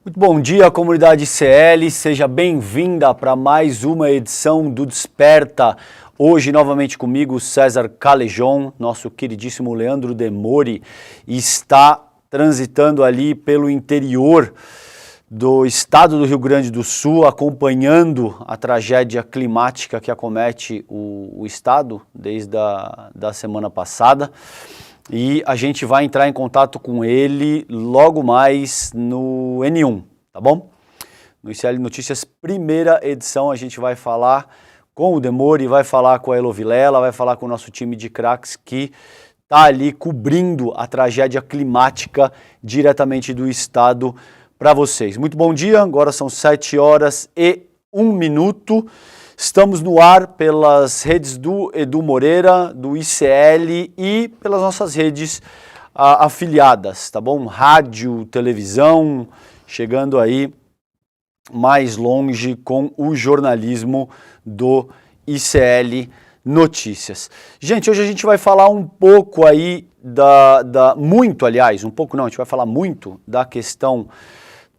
Muito bom dia, comunidade CL, seja bem-vinda para mais uma edição do Desperta. Hoje, novamente comigo, César Calejon, nosso queridíssimo Leandro Demori, está transitando ali pelo interior do estado do Rio Grande do Sul, acompanhando a tragédia climática que acomete o estado desde a semana passada. E a gente vai entrar em contato com ele logo mais no N1, tá bom? No ICL Notícias, primeira edição, a gente vai falar com o Demori, vai falar com a Elo Vilela, vai falar com o nosso time de craques que está ali cobrindo a tragédia climática diretamente do estado para vocês. Muito bom dia, agora são 7h01. Estamos no ar pelas redes do Edu Moreira, do ICL e pelas nossas redes afiliadas, tá bom? Rádio, televisão, chegando aí mais longe com o jornalismo do ICL Notícias. Gente, hoje a gente vai falar um pouco aí a gente vai falar muito da questão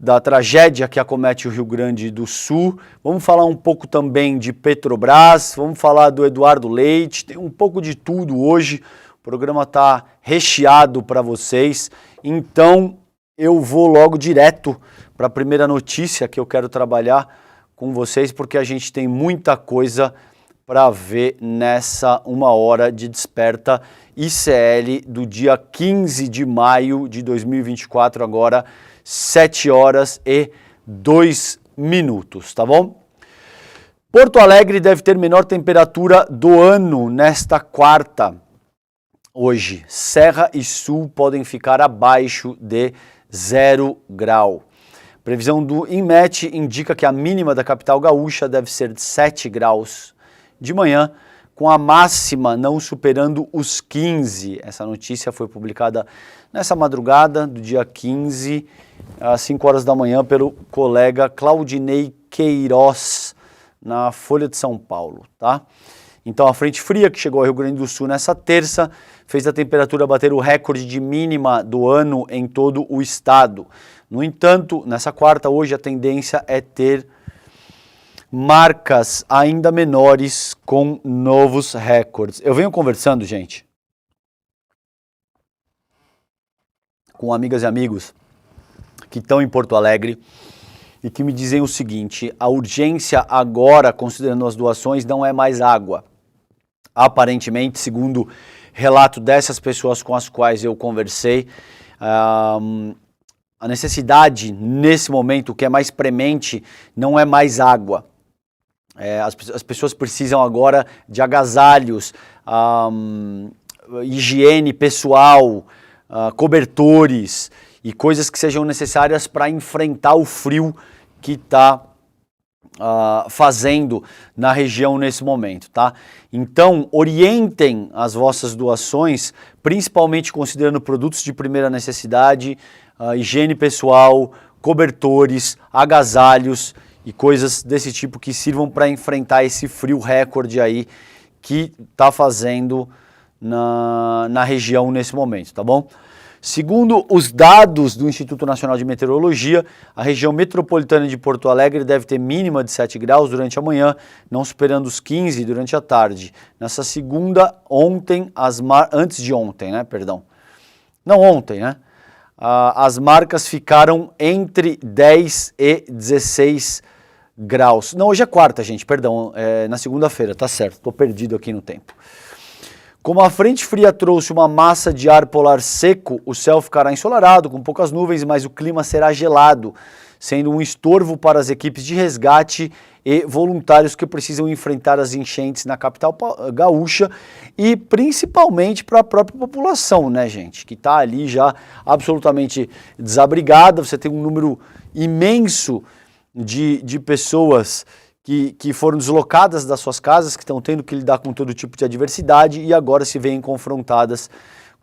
da tragédia que acomete o Rio Grande do Sul. Vamos falar um pouco também de Petrobras, vamos falar do Eduardo Leite, tem um pouco de tudo hoje. O programa está recheado para vocês, então eu vou logo direto para a primeira notícia que eu quero trabalhar com vocês, porque a gente tem muita coisa para ver nessa uma hora de Desperta ICL do dia 15 de maio de 2024, agora 7h02, tá bom? Porto Alegre deve ter menor temperatura do ano nesta quarta. Hoje, Serra e Sul podem ficar abaixo de 0 grau. Previsão do INMET indica que a mínima da capital gaúcha deve ser de 7 graus de manhã, com a máxima não superando os 15. Essa notícia foi publicada nessa madrugada do dia 15, às 5 horas da manhã, pelo colega Claudinei Queiroz, na Folha de São Paulo, tá? Então, a frente fria que chegou ao Rio Grande do Sul nessa terça fez a temperatura bater o recorde de mínima do ano em todo o estado. No entanto, nessa quarta, hoje, a tendência é ter marcas ainda menores com novos recordes. Eu venho conversando, gente, com amigas e amigos que estão em Porto Alegre e que me dizem o seguinte: a urgência agora, considerando as doações, não é mais água. Aparentemente, segundo relato dessas pessoas com as quais eu conversei, a necessidade nesse momento, o que é mais premente, não é mais água. As pessoas precisam agora de agasalhos, higiene pessoal, cobertores e coisas que sejam necessárias para enfrentar o frio que está fazendo na região nesse momento, tá? Então, orientem as vossas doações, principalmente considerando produtos de primeira necessidade, higiene pessoal, cobertores, agasalhos e coisas desse tipo que sirvam para enfrentar esse frio recorde aí que está fazendo na região nesse momento, tá bom? Segundo os dados do Instituto Nacional de Meteorologia, a região metropolitana de Porto Alegre deve ter mínima de 7 graus durante a manhã, não superando os 15 durante a tarde. Nessa segunda, antes de ontem, né, perdão. Não ontem, né? As marcas ficaram entre 10 e 16 graus. Não, hoje é quarta, gente, perdão, na segunda-feira, tá certo, estou perdido aqui no tempo. Como a frente fria trouxe uma massa de ar polar seco, o céu ficará ensolarado, com poucas nuvens, mas o clima será gelado, sendo um estorvo para as equipes de resgate e voluntários que precisam enfrentar as enchentes na capital gaúcha e principalmente para a própria população, né, gente, que está ali já absolutamente desabrigada. Você tem um número imenso de pessoas que foram deslocadas das suas casas, que estão tendo que lidar com todo tipo de adversidade e agora se veem confrontadas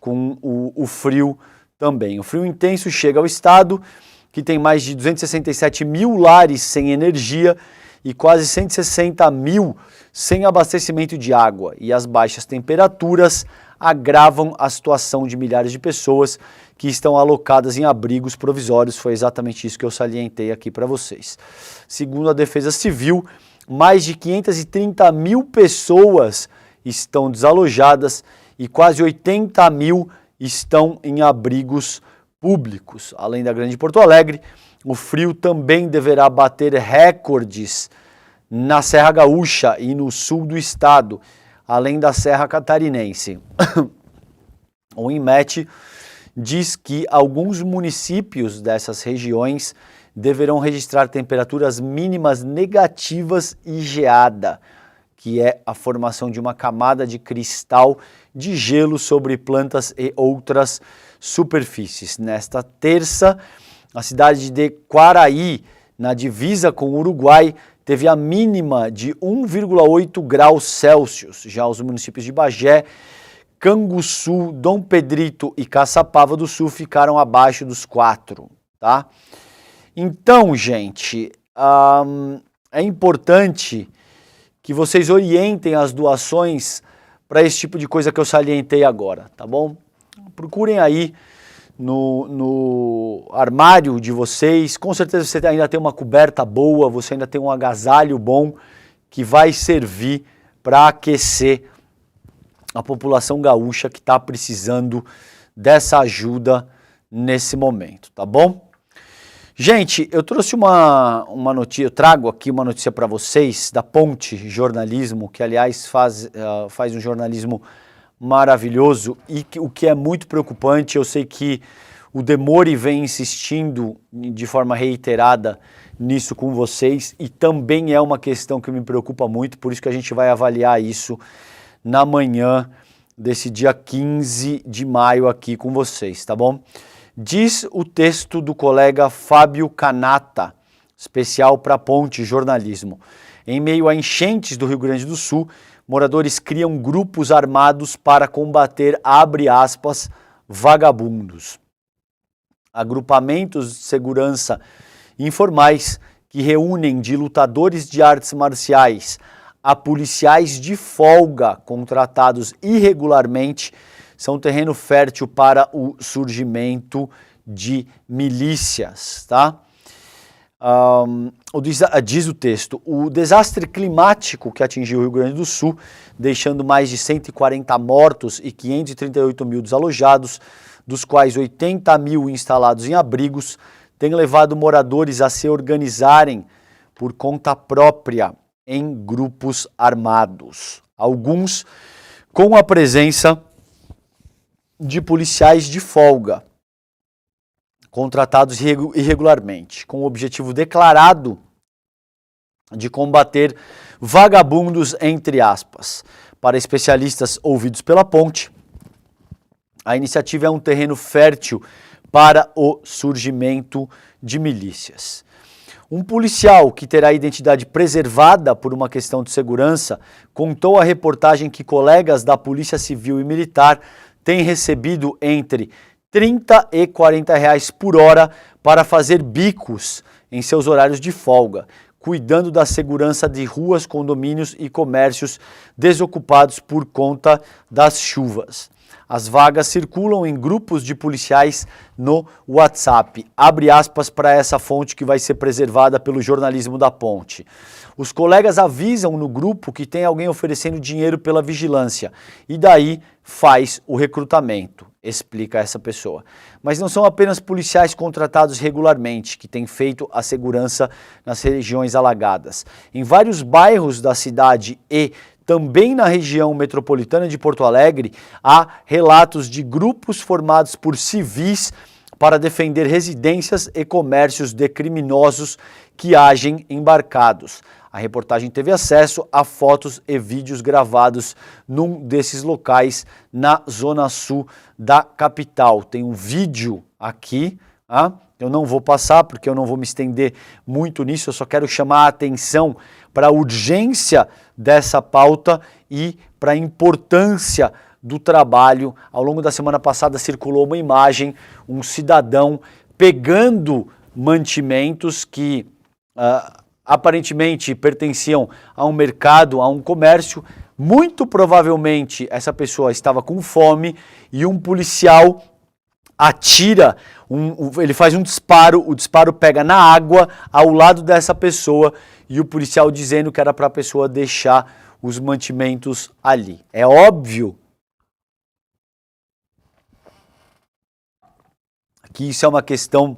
com o frio também. O frio intenso chega ao estado, que tem mais de 267 mil lares sem energia e quase 160 mil sem abastecimento de água. E as baixas temperaturas agravam a situação de milhares de pessoas que estão alocadas em abrigos provisórios. Foi exatamente isso que eu salientei aqui para vocês. Segundo a Defesa Civil, mais de 530 mil pessoas estão desalojadas e quase 80 mil estão em abrigos públicos. Além da Grande Porto Alegre, o frio também deverá bater recordes na Serra Gaúcha e no sul do estado, além da Serra Catarinense. O INMET diz que alguns municípios dessas regiões deverão registrar temperaturas mínimas negativas e geada, que é a formação de uma camada de cristal de gelo sobre plantas e outras superfícies. Nesta terça, a cidade de Quaraí, na divisa com o Uruguai, teve a mínima de 1,8 graus Celsius. Já os municípios de Bagé, Canguçu, Dom Pedrito e Caçapava do Sul ficaram abaixo dos 4, tá? Então, gente, é importante que vocês orientem as doações para esse tipo de coisa que eu salientei agora, tá bom? Procurem aí no armário de vocês, com certeza você ainda tem uma coberta boa, você ainda tem um agasalho bom que vai servir para aquecer a população gaúcha que está precisando dessa ajuda nesse momento, tá bom? Gente, eu trouxe uma notícia, eu trago aqui uma notícia para vocês da Ponte Jornalismo, que aliás faz um jornalismo maravilhoso e o que é muito preocupante, eu sei que o Demore vem insistindo de forma reiterada nisso com vocês e também é uma questão que me preocupa muito, por isso que a gente vai avaliar isso na manhã desse dia 15 de maio aqui com vocês, tá bom? Diz o texto do colega Fábio Canata, especial para Ponte Jornalismo. Em meio a enchentes do Rio Grande do Sul, moradores criam grupos armados para combater, abre aspas, vagabundos. Agrupamentos de segurança informais que reúnem de lutadores de artes marciais a policiais de folga contratados irregularmente são terreno fértil para o surgimento de milícias, tá? Diz o texto, o desastre climático que atingiu o Rio Grande do Sul, deixando mais de 140 mortos e 538 mil desalojados, dos quais 80 mil instalados em abrigos, tem levado moradores a se organizarem por conta própria em grupos armados. Alguns com a presença de policiais de folga, contratados irregularmente, com o objetivo declarado de combater vagabundos, entre aspas. Para especialistas ouvidos pela Ponte, a iniciativa é um terreno fértil para o surgimento de milícias. Um policial que terá a identidade preservada por uma questão de segurança contou à reportagem que colegas da Polícia Civil e Militar têm recebido entre 30 e 40 reais por hora para fazer bicos em seus horários de folga, cuidando da segurança de ruas, condomínios e comércios desocupados por conta das chuvas. As vagas circulam em grupos de policiais no WhatsApp. Abre aspas para essa fonte que vai ser preservada pelo jornalismo da Ponte. Os colegas avisam no grupo que tem alguém oferecendo dinheiro pela vigilância e daí faz o recrutamento, explica essa pessoa. Mas não são apenas policiais contratados regularmente que têm feito a segurança nas regiões alagadas. Em vários bairros da cidade e também na região metropolitana de Porto Alegre, há relatos de grupos formados por civis para defender residências e comércios de criminosos que agem embarcados. A reportagem teve acesso a fotos e vídeos gravados num desses locais na zona sul da capital. Tem um vídeo aqui, eu não vou passar porque eu não vou me estender muito nisso, eu só quero chamar a atenção para a urgência dessa pauta e para a importância do trabalho. Ao longo da semana passada circulou uma imagem, um cidadão pegando mantimentos que aparentemente pertenciam a um mercado, a um comércio. Muito provavelmente essa pessoa estava com fome e um policial atira, ele faz um disparo, o disparo pega na água ao lado dessa pessoa e o policial dizendo que era para a pessoa deixar os mantimentos ali. É óbvio que isso é uma questão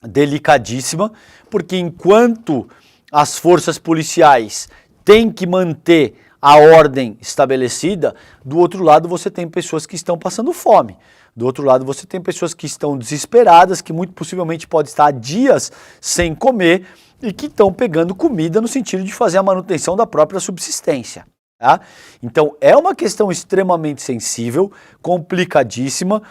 delicadíssima, porque enquanto as forças policiais têm que manter a ordem estabelecida, do outro lado você tem pessoas que estão passando fome. Do outro lado você tem pessoas que estão desesperadas, que muito possivelmente podem estar há dias sem comer e que estão pegando comida no sentido de fazer a manutenção da própria subsistência. Tá? Então é uma questão extremamente sensível, complicadíssima.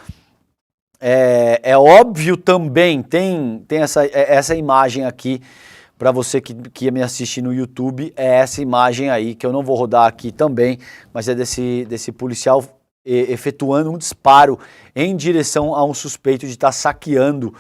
É óbvio também, tem essa imagem aqui, para você que me assiste no YouTube, é essa imagem aí, que eu não vou rodar aqui também, mas é desse policial efetuando um disparo em direção a um suspeito de estar saqueando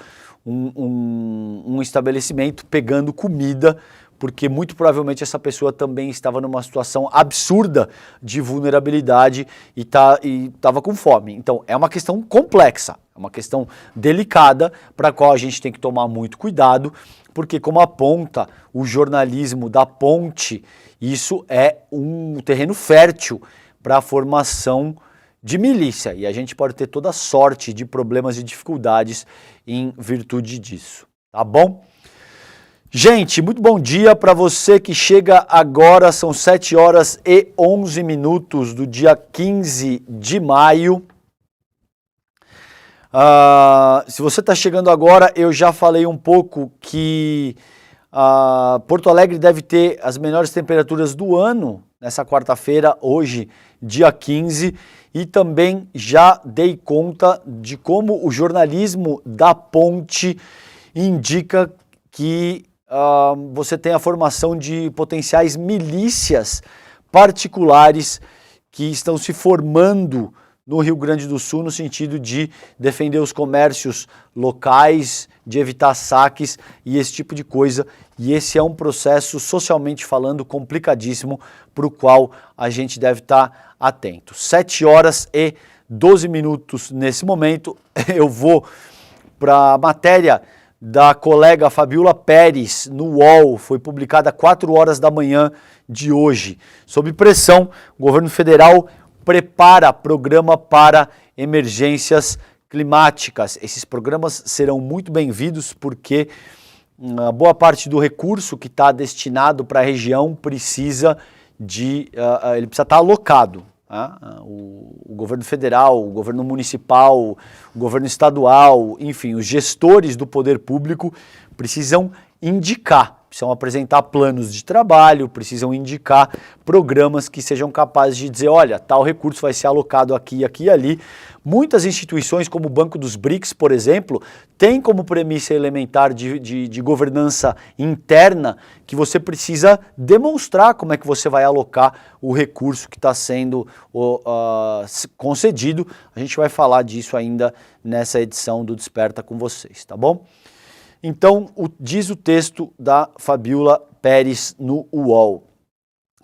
um estabelecimento, pegando comida, porque muito provavelmente essa pessoa também estava numa situação absurda de vulnerabilidade e estava com fome. Então é uma questão complexa, é uma questão delicada, para a qual a gente tem que tomar muito cuidado, porque como aponta o jornalismo da Ponte, isso é um terreno fértil para a formação de milícia, e a gente pode ter toda sorte de problemas e dificuldades em virtude disso, tá bom? Gente, muito bom dia para você que chega agora, são 7 horas e 11 minutos do dia 15 de maio. Se você está chegando agora, eu já falei um pouco que Porto Alegre deve ter as melhores temperaturas do ano nessa quarta-feira, hoje, dia 15, e também já dei conta de como o jornalismo da Ponte indica que você tem a formação de potenciais milícias particulares que estão se formando no Rio Grande do Sul, no sentido de defender os comércios locais, de evitar saques e esse tipo de coisa. E esse é um processo, socialmente falando, complicadíssimo, para o qual a gente deve estar atento. 7 horas e 12 minutos nesse momento. Eu vou para a matéria da colega Fabiola Pérez no UOL, foi publicada às 4 horas da manhã de hoje. Sob pressão, o governo federal prepara programa para emergências climáticas. Esses programas serão muito bem-vindos porque a boa parte do recurso que está destinado para a região precisa ele precisa estar alocado. O governo federal, o governo municipal, o governo estadual, enfim, os gestores do poder público precisam precisam apresentar planos de trabalho, precisam indicar programas que sejam capazes de dizer, olha, tal recurso vai ser alocado aqui, aqui e ali. Muitas instituições, como o Banco dos BRICS, por exemplo, têm como premissa elementar de governança interna que você precisa demonstrar como é que você vai alocar o recurso que está sendo concedido. A gente vai falar disso ainda nessa edição do Desperta com vocês, tá bom? Então, diz o texto da Fabiola Pérez no UOL.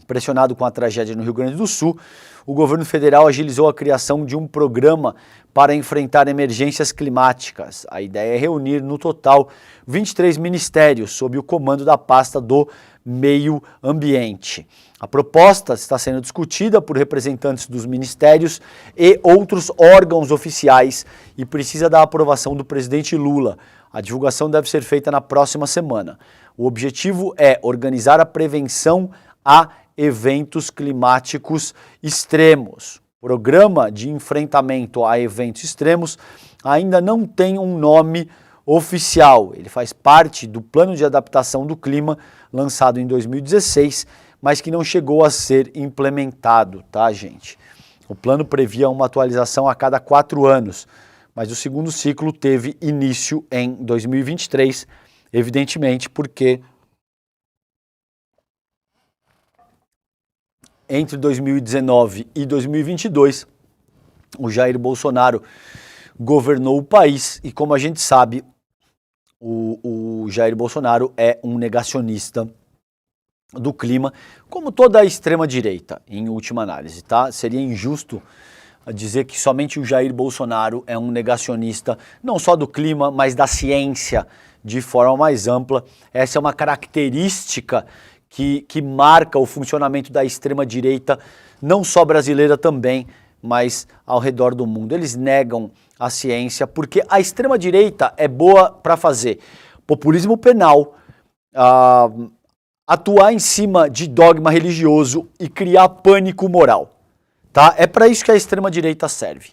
Pressionado com a tragédia no Rio Grande do Sul, o governo federal agilizou a criação de um programa para enfrentar emergências climáticas. A ideia é reunir, no total, 23 ministérios sob o comando da pasta do Meio Ambiente. A proposta está sendo discutida por representantes dos ministérios e outros órgãos oficiais e precisa da aprovação do presidente Lula. A divulgação deve ser feita na próxima semana. O objetivo é organizar a prevenção a eventos climáticos extremos. O programa de enfrentamento a eventos extremos ainda não tem um nome oficial. Ele faz parte do Plano de Adaptação do Clima, lançado em 2016, mas que não chegou a ser implementado, tá, gente? O plano previa uma atualização a cada 4 anos, mas o segundo ciclo teve início em 2023, evidentemente porque entre 2019 e 2022, o Jair Bolsonaro governou o país e, como a gente sabe, o Jair Bolsonaro é um negacionista do clima, como toda a extrema-direita, em última análise, tá? Seria injusto dizer que somente o Jair Bolsonaro é um negacionista, não só do clima, mas da ciência de forma mais ampla. Essa é uma característica que marca o funcionamento da extrema-direita, não só brasileira também, mas ao redor do mundo. Eles negam a ciência porque a extrema-direita é boa para fazer populismo penal, atuar em cima de dogma religioso e criar pânico moral. Tá? É para isso que a extrema-direita serve.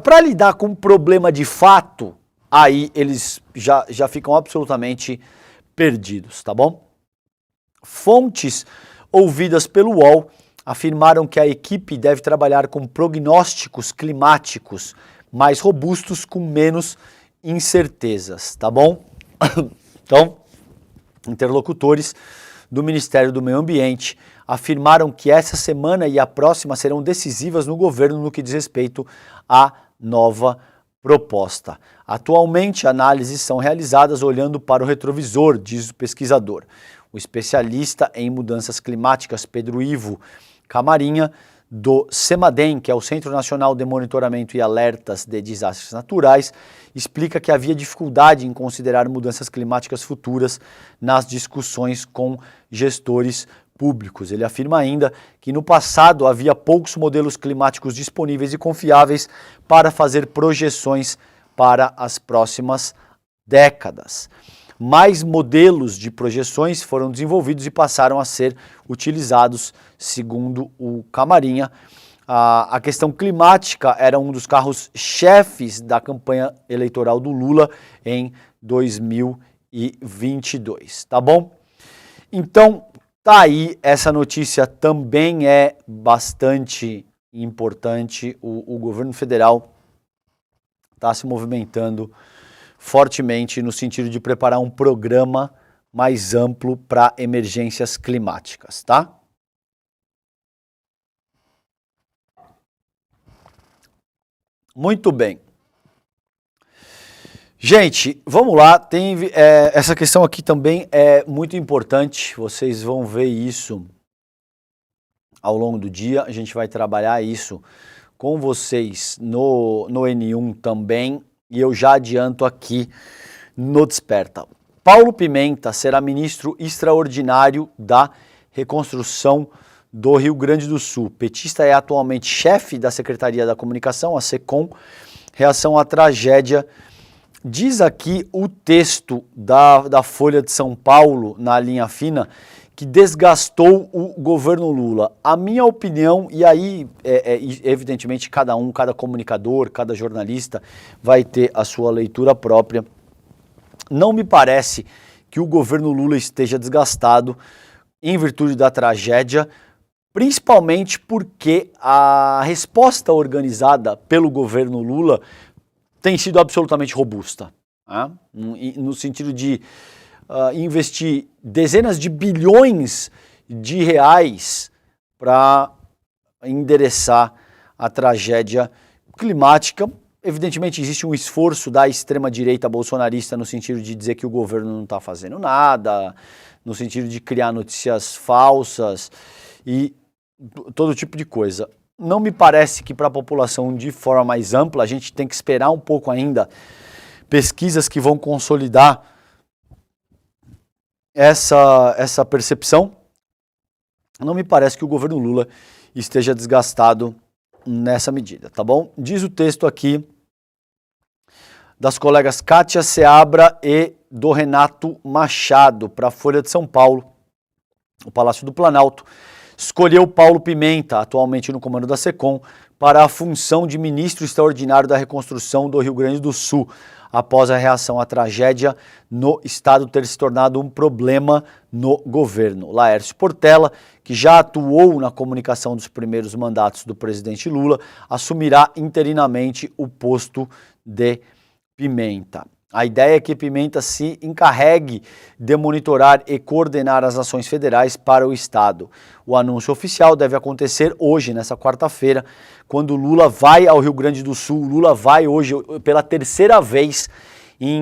Para lidar com um problema de fato, aí eles já ficam absolutamente perdidos, tá bom? Fontes ouvidas pelo UOL afirmaram que a equipe deve trabalhar com prognósticos climáticos mais robustos com menos incertezas, tá bom? Então, interlocutores do Ministério do Meio Ambiente afirmaram que essa semana e a próxima serão decisivas no governo no que diz respeito à nova proposta. Atualmente, análises são realizadas olhando para o retrovisor, diz o pesquisador. O especialista em mudanças climáticas, Pedro Ivo Camarinha, do CEMADEM, que é o Centro Nacional de Monitoramento e Alertas de Desastres Naturais, explica que havia dificuldade em considerar mudanças climáticas futuras nas discussões com gestores públicos. Ele afirma ainda que no passado havia poucos modelos climáticos disponíveis e confiáveis para fazer projeções para as próximas décadas. Mais modelos de projeções foram desenvolvidos e passaram a ser utilizados, segundo o Camarinha. A questão climática era um dos carros-chefes da campanha eleitoral do Lula em 2022, tá bom? Então, tá aí, essa notícia também é bastante importante. O governo federal está se movimentando fortemente no sentido de preparar um programa mais amplo para emergências climáticas, tá? Muito bem. Gente, vamos lá, essa questão aqui também é muito importante, vocês vão ver isso ao longo do dia, a gente vai trabalhar isso com vocês no N1 também, e eu já adianto aqui no Desperta. Paulo Pimenta será ministro extraordinário da reconstrução do Rio Grande do Sul. Petista é atualmente chefe da Secretaria da Comunicação, a SECOM, reação à tragédia. Diz aqui o texto da Folha de São Paulo, na linha fina, que desgastou o governo Lula. A minha opinião, e aí evidentemente cada comunicador, cada jornalista vai ter a sua leitura própria. Não me parece que o governo Lula esteja desgastado em virtude da tragédia, principalmente porque a resposta organizada pelo governo Lula tem sido absolutamente robusta, né? No sentido de investir dezenas de bilhões de reais para endereçar a tragédia climática. Evidentemente existe um esforço da extrema-direita bolsonarista no sentido de dizer que o governo não está fazendo nada, no sentido de criar notícias falsas e todo tipo de coisa. Não me parece que para a população de forma mais ampla a gente tem que esperar um pouco ainda pesquisas que vão consolidar essa percepção. Não me parece que o governo Lula esteja desgastado nessa medida, tá bom? Diz o texto aqui das colegas Kátia Seabra e do Renato Machado para a Folha de São Paulo. O Palácio do Planalto escolheu Paulo Pimenta, atualmente no comando da SECOM, para a função de ministro extraordinário da reconstrução do Rio Grande do Sul, após a reação à tragédia no estado ter se tornado um problema no governo. Laércio Portela, que já atuou na comunicação dos primeiros mandatos do presidente Lula, assumirá interinamente o posto de Pimenta. A ideia é que Pimenta se encarregue de monitorar e coordenar as ações federais para o Estado. O anúncio oficial deve acontecer hoje, nessa quarta-feira, quando Lula vai ao Rio Grande do Sul. Lula vai hoje pela terceira vez em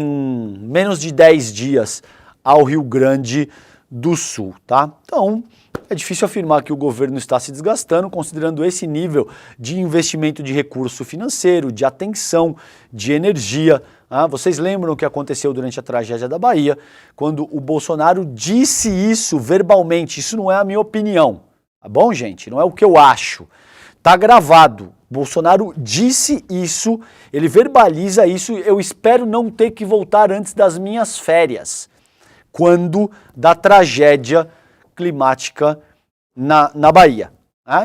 menos de 10 dias ao Rio Grande do Sul, tá? Então, é difícil afirmar que o governo está se desgastando, considerando esse nível de investimento de recurso financeiro, de atenção, de energia. Vocês lembram o que aconteceu durante a tragédia da Bahia, quando o Bolsonaro disse isso verbalmente? Isso não é a minha opinião, tá bom, gente? Não é o que eu acho. Tá gravado. Bolsonaro disse isso, ele verbaliza isso, eu espero não ter que voltar antes das minhas férias, quando da tragédia climática na Bahia.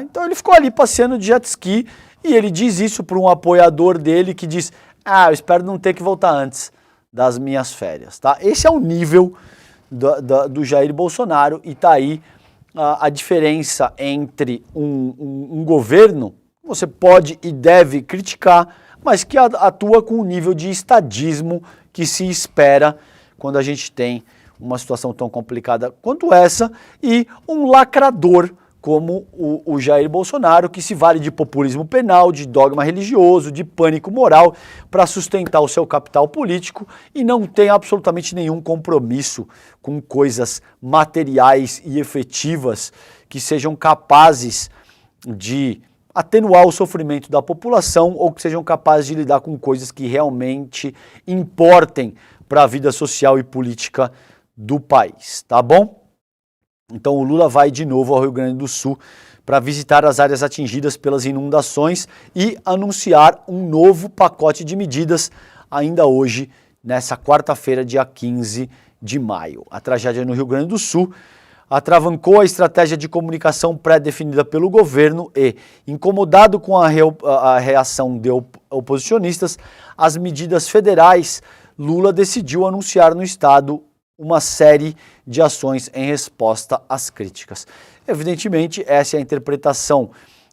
Então ele ficou ali passeando de jet ski e ele diz isso para um apoiador dele que diz, eu espero não ter que voltar antes das minhas férias. Tá? Esse é o nível do Jair Bolsonaro e tá aí a diferença entre um governo, você pode e deve criticar, mas que atua com um nível de estadismo que se espera quando a gente tem uma situação tão complicada quanto essa, e um lacrador como o Jair Bolsonaro, que se vale de populismo penal, de dogma religioso, de pânico moral, para sustentar o seu capital político e não tem absolutamente nenhum compromisso com coisas materiais e efetivas que sejam capazes de atenuar o sofrimento da população ou que sejam capazes de lidar com coisas que realmente importem para a vida social e política do país, tá bom? Então o Lula vai de novo ao Rio Grande do Sul para visitar as áreas atingidas pelas inundações e anunciar um novo pacote de medidas ainda hoje, nessa quarta-feira, dia 15 de maio. A tragédia no Rio Grande do Sul atravancou a estratégia de comunicação pré-definida pelo governo e, incomodado com a reação de oposicionistas às medidas federais, Lula decidiu anunciar no estado uma série de ações em resposta às críticas. Evidentemente, essa é a interpretação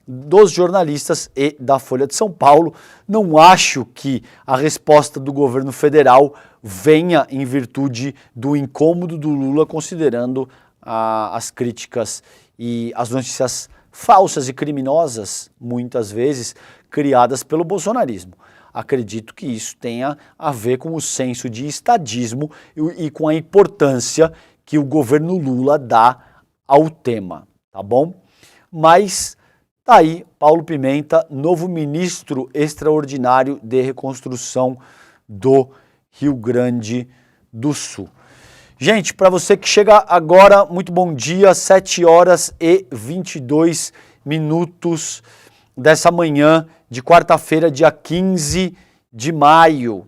dos jornalistas e da Folha de São Paulo. Não acho que a resposta do governo federal venha em virtude do incômodo do Lula, considerando as críticas e as notícias falsas e criminosas, muitas vezes, criadas pelo bolsonarismo. Acredito que isso tenha a ver com o senso de estadismo e com a importância que o governo Lula dá ao tema, tá bom? Mas tá aí Paulo Pimenta, novo ministro extraordinário de reconstrução do Rio Grande do Sul. Gente, para você que chega agora, muito bom dia, 7h22 dessa manhã de quarta-feira, dia 15 de maio,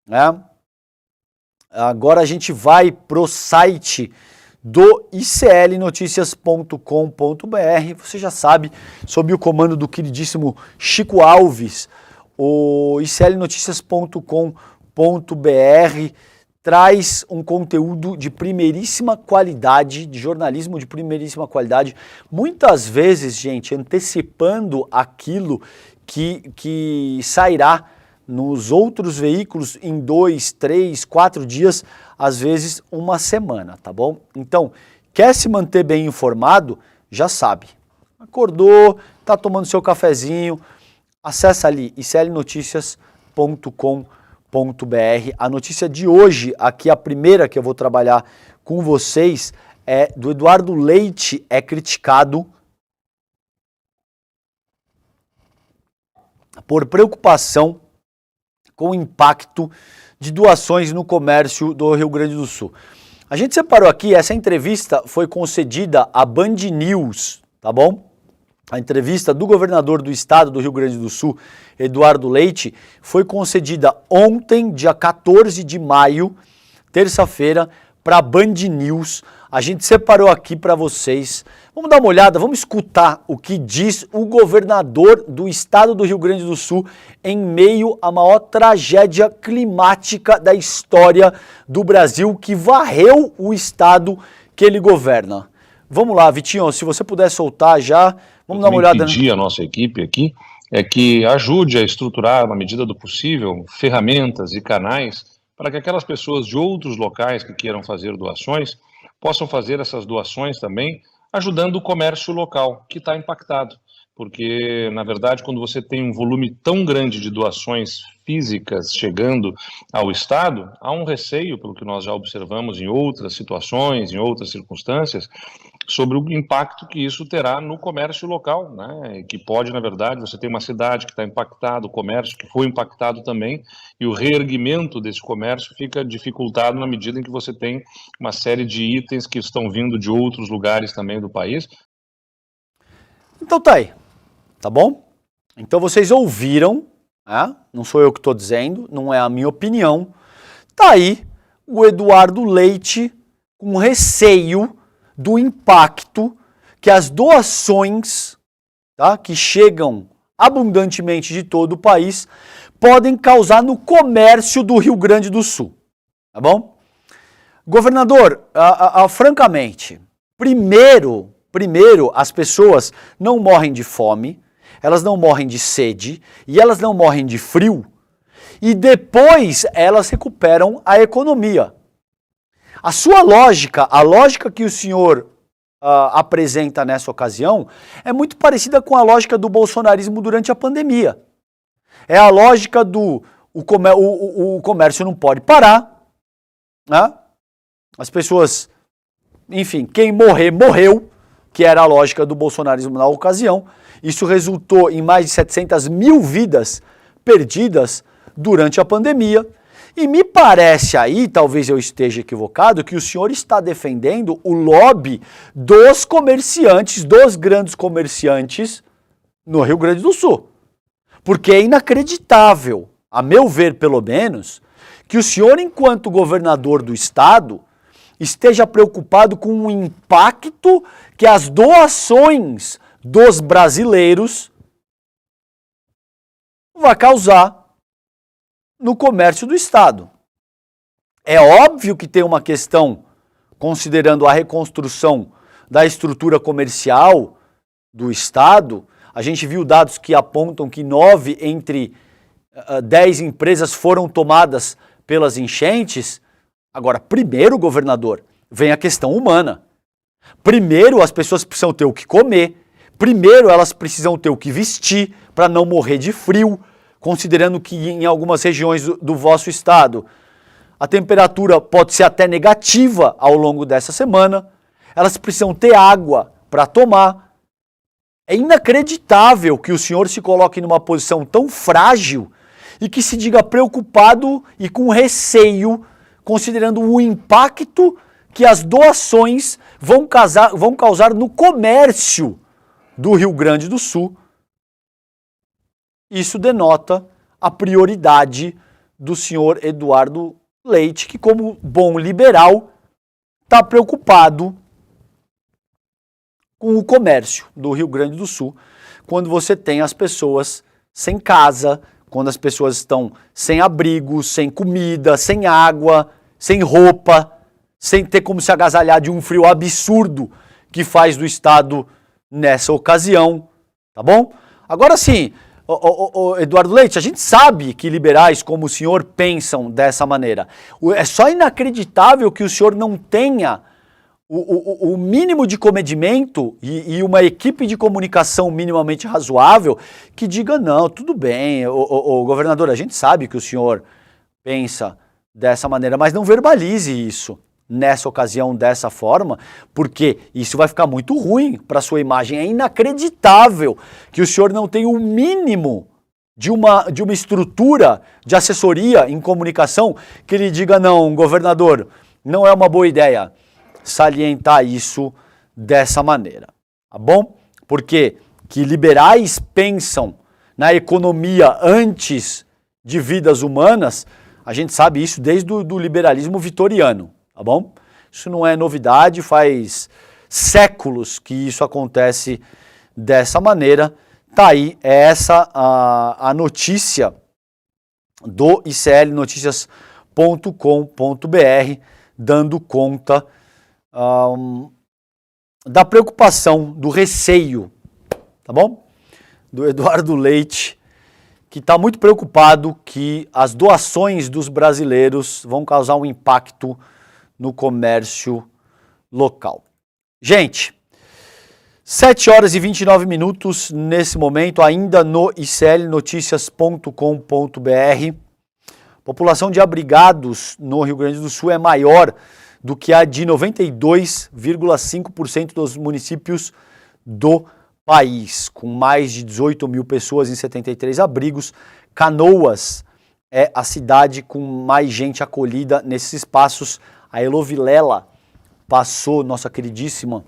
né? Agora a gente vai pro site do iclnoticias.com.br, você já sabe, sob o comando do queridíssimo Chico Alves, o iclnoticias.com.br traz um conteúdo de primeiríssima qualidade, de jornalismo de primeiríssima qualidade, muitas vezes, gente, antecipando aquilo que sairá nos outros veículos em 2, 3, 4 dias, às vezes uma semana, tá bom? Então, quer se manter bem informado? Já sabe. Acordou, tá tomando seu cafezinho, acessa ali iclnoticias.com.br. A notícia de hoje, aqui a primeira que eu vou trabalhar com vocês, é do Eduardo Leite, é criticado por preocupação com o impacto de doações no comércio do Rio Grande do Sul. A gente separou aqui, essa entrevista foi concedida à Band News, tá bom? A entrevista do governador do estado do Rio Grande do Sul, Eduardo Leite, foi concedida ontem, dia 14 de maio, terça-feira, para a Band News. A gente separou aqui para vocês. Vamos dar uma olhada, vamos escutar o que diz o governador do estado do Rio Grande do Sul em meio à maior tragédia climática da história do Brasil, que varreu o estado que ele governa. Vamos lá, Vitinho, se você puder soltar já, vamos dar uma olhada. Pedir à nossa equipe aqui é que ajude a estruturar, na medida do possível, ferramentas e canais para que aquelas pessoas de outros locais que queiram fazer doações possam fazer essas doações também, ajudando o comércio local, que está impactado. porque, na verdade, quando você tem um volume tão grande de doações físicas chegando ao Estado, há um receio, pelo que nós já observamos em outras situações, em outras circunstâncias, sobre o impacto que isso terá no comércio local, né? Que pode, na verdade, você tem uma cidade que está impactada, o comércio que foi impactado também, e o reerguimento desse comércio fica dificultado na medida em que você tem uma série de itens que estão vindo de outros lugares também do país. Então tá aí, tá bom? Então vocês ouviram, né? Não sou eu que estou dizendo, não é a minha opinião. Tá aí o Eduardo Leite com receio do impacto que as doações, tá, que chegam abundantemente de todo o país podem causar no comércio do Rio Grande do Sul, tá bom? Governador, francamente, primeiro as pessoas não morrem de fome, elas não morrem de sede e elas não morrem de frio e depois elas recuperam a economia. A sua lógica, a lógica que o senhor apresenta nessa ocasião, é muito parecida com a lógica do bolsonarismo durante a pandemia. É a lógica do o comércio não pode parar, né? As pessoas, enfim, quem morrer, morreu, que era a lógica do bolsonarismo na ocasião. Isso resultou em mais de 700 mil vidas perdidas durante a pandemia. E me parece aí, talvez eu esteja equivocado, que o senhor está defendendo o lobby dos comerciantes, dos grandes comerciantes no Rio Grande do Sul. Porque é inacreditável, a meu ver pelo menos, que o senhor, enquanto governador do estado, esteja preocupado com o impacto que as doações dos brasileiros vai causar no comércio do Estado. É óbvio que tem uma questão, considerando a reconstrução da estrutura comercial do Estado. A gente viu dados que apontam que 9 entre 10 empresas foram tomadas pelas enchentes. Agora, primeiro, governador, vem a questão humana. Primeiro, as pessoas precisam ter o que comer. Primeiro, elas precisam ter o que vestir para não morrer de frio, considerando que em algumas regiões do vosso estado a temperatura pode ser até negativa ao longo dessa semana. Elas precisam ter água para tomar. É inacreditável que o senhor se coloque numa posição tão frágil e que se diga preocupado e com receio, considerando o impacto que as doações vão causar no comércio do Rio Grande do Sul. Isso denota a prioridade do senhor Eduardo Leite, que como bom liberal está preocupado com o comércio do Rio Grande do Sul, quando você tem as pessoas sem casa, quando as pessoas estão sem abrigo, sem comida, sem água, sem roupa, sem ter como se agasalhar de um frio absurdo que faz do estado nessa ocasião, tá bom? Agora sim, Eduardo Leite, a gente sabe que liberais como o senhor pensam dessa maneira. É só inacreditável que o senhor não tenha o mínimo de comedimento e uma equipe de comunicação minimamente razoável que diga, não, tudo bem, governador, a gente sabe que o senhor pensa dessa maneira, mas não verbalize isso nessa ocasião, dessa forma, porque isso vai ficar muito ruim para a sua imagem. É inacreditável que o senhor não tenha o mínimo de uma estrutura de assessoria em comunicação que lhe diga, não, governador, não é uma boa ideia salientar isso dessa maneira, tá bom? Porque que liberais pensam na economia antes de vidas humanas, a gente sabe isso desde o liberalismo vitoriano, tá bom? Isso não é novidade, faz séculos que isso acontece dessa maneira. Tá aí, é essa a notícia do iclnoticias.com.br, dando conta da preocupação, do receio, tá bom? Do Eduardo Leite, que está muito preocupado que as doações dos brasileiros vão causar um impacto no comércio local. Gente, 7 horas e 29 minutos nesse momento, ainda no iclnoticias.com.br. População de abrigados no Rio Grande do Sul é maior do que a de 92,5% dos municípios do país, com mais de 18 mil pessoas em 73 abrigos. Canoas é a cidade com mais gente acolhida nesses espaços. A Elo Vilela passou, nossa queridíssima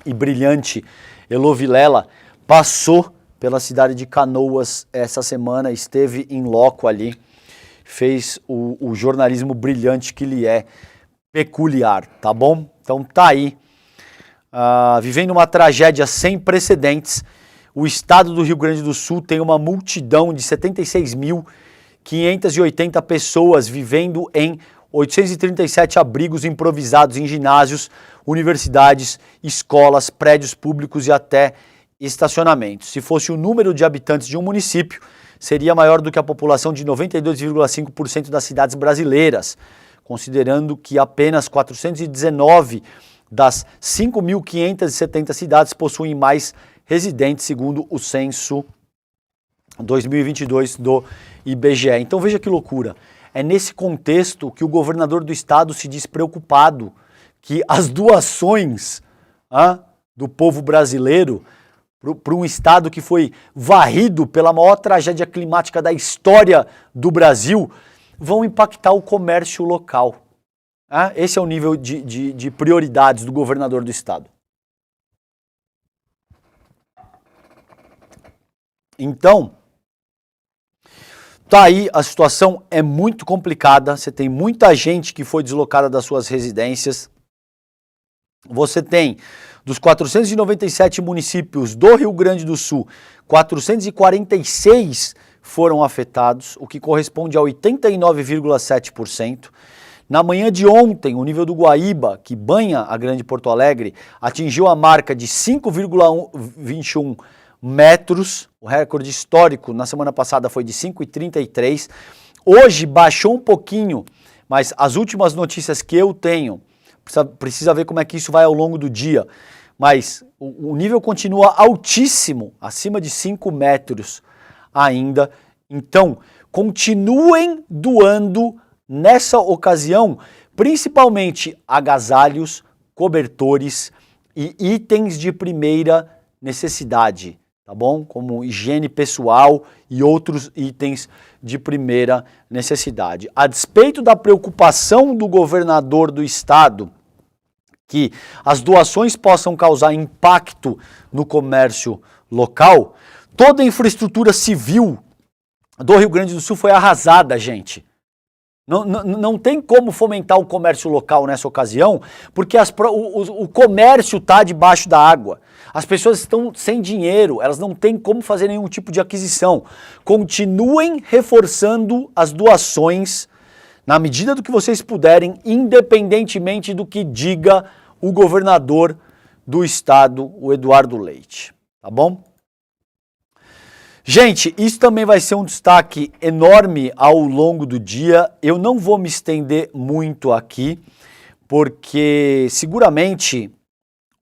e brilhante Elo Vilela, passou pela cidade de Canoas essa semana, esteve em loco ali, fez o jornalismo brilhante que lhe é peculiar, tá bom? Então tá aí, vivendo uma tragédia sem precedentes. O estado do Rio Grande do Sul tem uma multidão de 76.580 pessoas vivendo em 837 abrigos improvisados em ginásios, universidades, escolas, prédios públicos e até estacionamentos. Se fosse o número de habitantes de um município, seria maior do que a população de 92,5% das cidades brasileiras, considerando que apenas 419 das 5.570 cidades possuem mais residentes, segundo o censo 2022 do IBGE. Então veja que loucura. É nesse contexto que o governador do estado se diz preocupado que as doações do povo brasileiro para um estado que foi varrido pela maior tragédia climática da história do Brasil vão impactar o comércio local. Esse é o nível de prioridades do governador do estado. Então, tá aí, a situação é muito complicada, você tem muita gente que foi deslocada das suas residências, você tem, dos 497 municípios do Rio Grande do Sul, 446 foram afetados, o que corresponde a 89,7%. Na manhã de ontem, o nível do Guaíba, que banha a Grande Porto Alegre, atingiu a marca de 5,21 metros, o recorde histórico na semana passada foi de 5,33, hoje baixou um pouquinho, mas as últimas notícias que eu tenho, precisa ver como é que isso vai ao longo do dia, mas o nível continua altíssimo, acima de 5 metros ainda, então continuem doando nessa ocasião, principalmente agasalhos, cobertores e itens de primeira necessidade, tá bom? Como higiene pessoal e outros itens de primeira necessidade. A despeito da preocupação do governador do estado que as doações possam causar impacto no comércio local, toda a infraestrutura civil do Rio Grande do Sul foi arrasada, gente. Não tem como fomentar o comércio local nessa ocasião, porque o comércio está debaixo da água. As pessoas estão sem dinheiro, elas não têm como fazer nenhum tipo de aquisição. Continuem reforçando as doações na medida do que vocês puderem, independentemente do que diga o governador do estado, o Eduardo Leite. Tá bom? Gente, isso também vai ser um destaque enorme ao longo do dia. Eu não vou me estender muito aqui, porque seguramente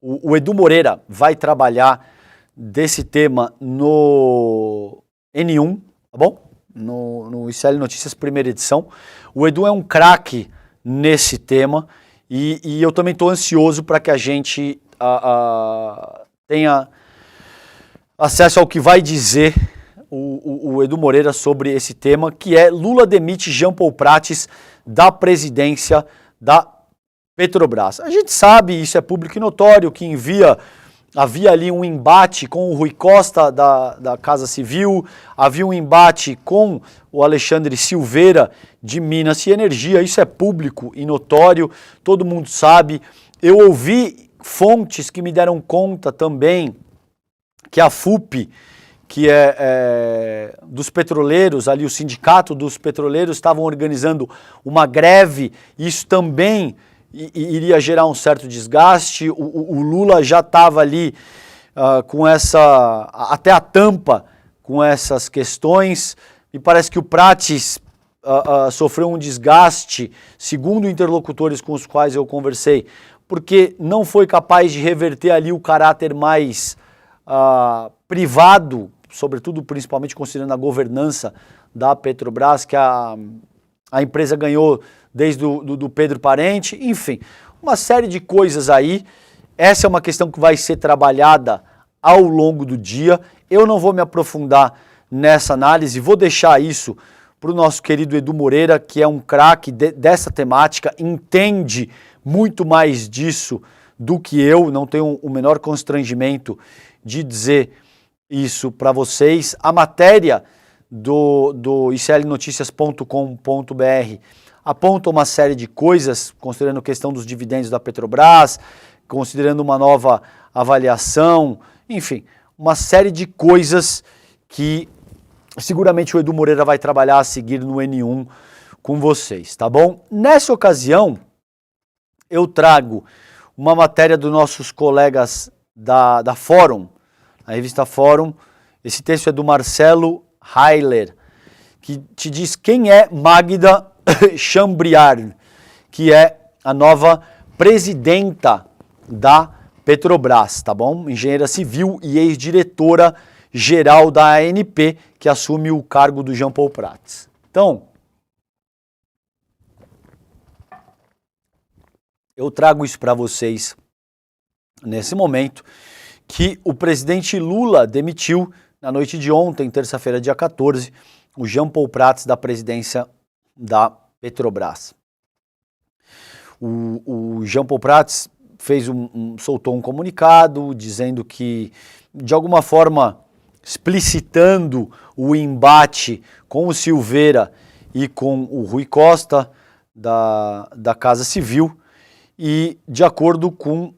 o Edu Moreira vai trabalhar desse tema no N1, tá bom? No ICL Notícias, primeira edição. O Edu é um craque nesse tema e eu também estou ansioso para que a gente tenha acesso ao que vai dizer o Edu Moreira sobre esse tema, que é Lula demite Jean Paul Prates da presidência da Petrobras. A gente sabe, isso é público e notório, que havia ali um embate com o Rui Costa da Casa Civil, havia um embate com o Alexandre Silveira de Minas e Energia, isso é público e notório, todo mundo sabe. Eu ouvi fontes que me deram conta também que a FUP, que é dos petroleiros, ali o sindicato dos petroleiros estavam organizando uma greve, isso também iria gerar um certo desgaste. O Lula já estava ali com até a tampa com essas questões, e parece que o Prates sofreu um desgaste, segundo interlocutores com os quais eu conversei, porque não foi capaz de reverter ali o caráter mais privado, sobretudo, principalmente considerando a governança da Petrobras, que a empresa ganhou desde do Pedro Parente, enfim, uma série de coisas aí. Essa é uma questão que vai ser trabalhada ao longo do dia. Eu não vou me aprofundar nessa análise, vou deixar isso para o nosso querido Edu Moreira, que é um craque dessa temática, entende muito mais disso do que eu, não tenho o menor constrangimento de dizer isso para vocês. A matéria do iclnoticias.com.br aponta uma série de coisas, considerando a questão dos dividendos da Petrobras, considerando uma nova avaliação, enfim, uma série de coisas que seguramente o Edu Moreira vai trabalhar a seguir no N1 com vocês, tá bom? Nessa ocasião, eu trago uma matéria dos nossos colegas da Fórum, a revista Fórum. Esse texto é do Marcelo Heiler, que te diz quem é Magda Chambriard, que é a nova presidenta da Petrobras, tá bom? Engenheira civil e ex-diretora geral da ANP, que assume o cargo do Jean Paul Prats. Então, eu trago isso para vocês nesse momento, que o presidente Lula demitiu na noite de ontem, terça-feira, dia 14, o Jean Paul Prats da presidência da Petrobras. O Jean Paul Prats soltou um comunicado dizendo que, de alguma forma, explicitando o embate com o Silveira e com o Rui Costa da Casa Civil, e de acordo com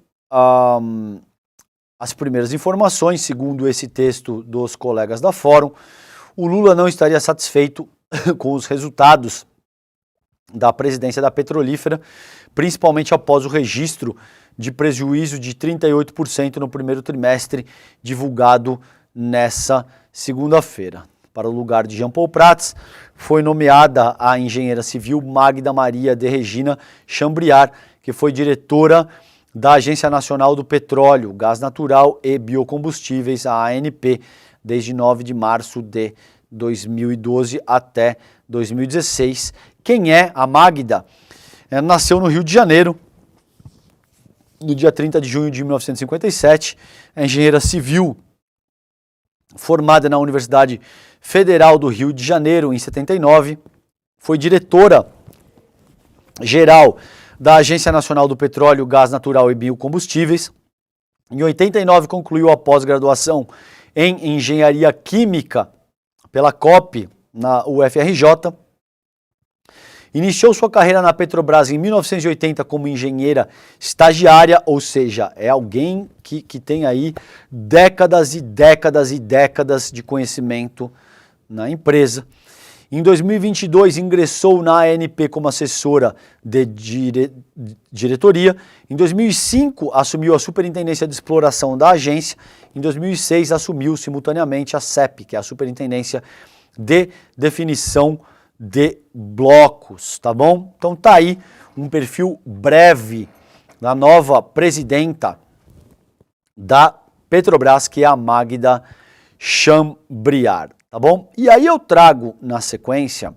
as primeiras informações, segundo esse texto dos colegas da Fórum, o Lula não estaria satisfeito com os resultados da presidência da Petrolífera, principalmente após o registro de prejuízo de 38% no primeiro trimestre, divulgado nessa segunda-feira. Para o lugar de Jean Paul Prats, foi nomeada a engenheira civil Magda Maria de Regina Chambriard, que foi diretora da Agência Nacional do Petróleo, Gás Natural e Biocombustíveis, a ANP, desde 9 de março de 2012 até 2016. Quem é a Magda? Ela nasceu no Rio de Janeiro, no dia 30 de junho de 1957, é engenheira civil, formada na Universidade Federal do Rio de Janeiro em 79, foi diretora geral da Agência Nacional do Petróleo, Gás Natural e Biocombustíveis. Em 89 concluiu a pós-graduação em Engenharia Química pela COP na UFRJ. Iniciou sua carreira na Petrobras em 1980 como engenheira estagiária, ou seja, é alguém que tem aí décadas e décadas e décadas de conhecimento na empresa. Em 2022 ingressou na ANP como assessora de diretoria. Em 2005 assumiu a Superintendência de Exploração da agência. Em 2006 assumiu simultaneamente a CEP, que é a Superintendência de Definição de Blocos, tá bom? Então tá aí um perfil breve da nova presidenta da Petrobras, que é a Magda Chambriard, tá bom? E aí eu trago na sequência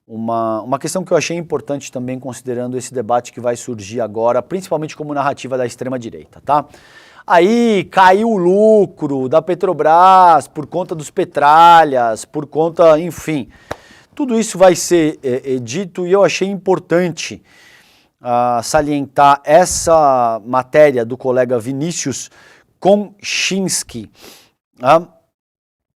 uma questão que eu achei importante também, considerando esse debate que vai surgir agora, principalmente como narrativa da extrema-direita, tá? Aí caiu o lucro da Petrobras por conta dos petralhas, por conta, enfim, tudo isso vai ser dito, e eu achei importante salientar essa matéria do colega Vinícius Konchinski,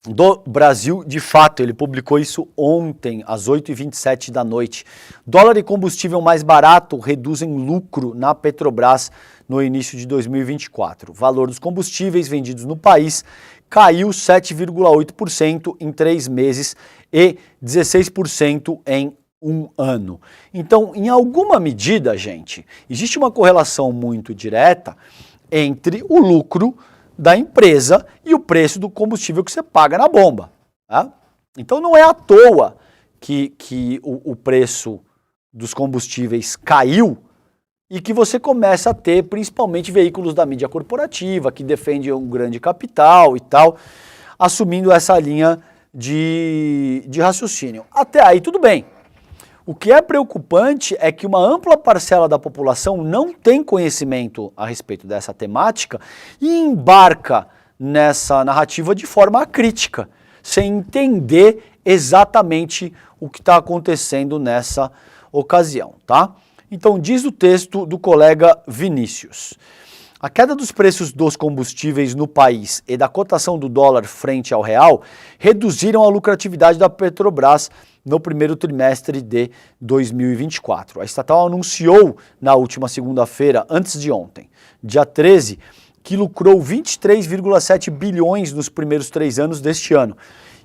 do Brasil de Fato. Ele publicou isso ontem, às 8h27 da noite. Dólar e combustível mais barato reduzem lucro na Petrobras no início de 2024. O valor dos combustíveis vendidos no país caiu 7,8% em 3 meses e 16% em um ano. Então, em alguma medida, gente, existe uma correlação muito direta entre o lucro da empresa e o preço do combustível que você paga na bomba. Tá? Então não é à toa que o preço dos combustíveis caiu e que você começa a ter principalmente veículos da mídia corporativa que defendem um grande capital e tal, assumindo essa linha de raciocínio. Até aí tudo bem. O que é preocupante é que uma ampla parcela da população não tem conhecimento a respeito dessa temática e embarca nessa narrativa de forma crítica, sem entender exatamente o que está acontecendo nessa ocasião, tá? Então diz o texto do colega Vinícius. A queda dos preços dos combustíveis no país e da cotação do dólar frente ao real reduziram a lucratividade da Petrobras no primeiro trimestre de 2024. A estatal anunciou na última segunda-feira, antes de ontem, dia 13, que lucrou 23,7 bilhões nos primeiros 3 anos deste ano.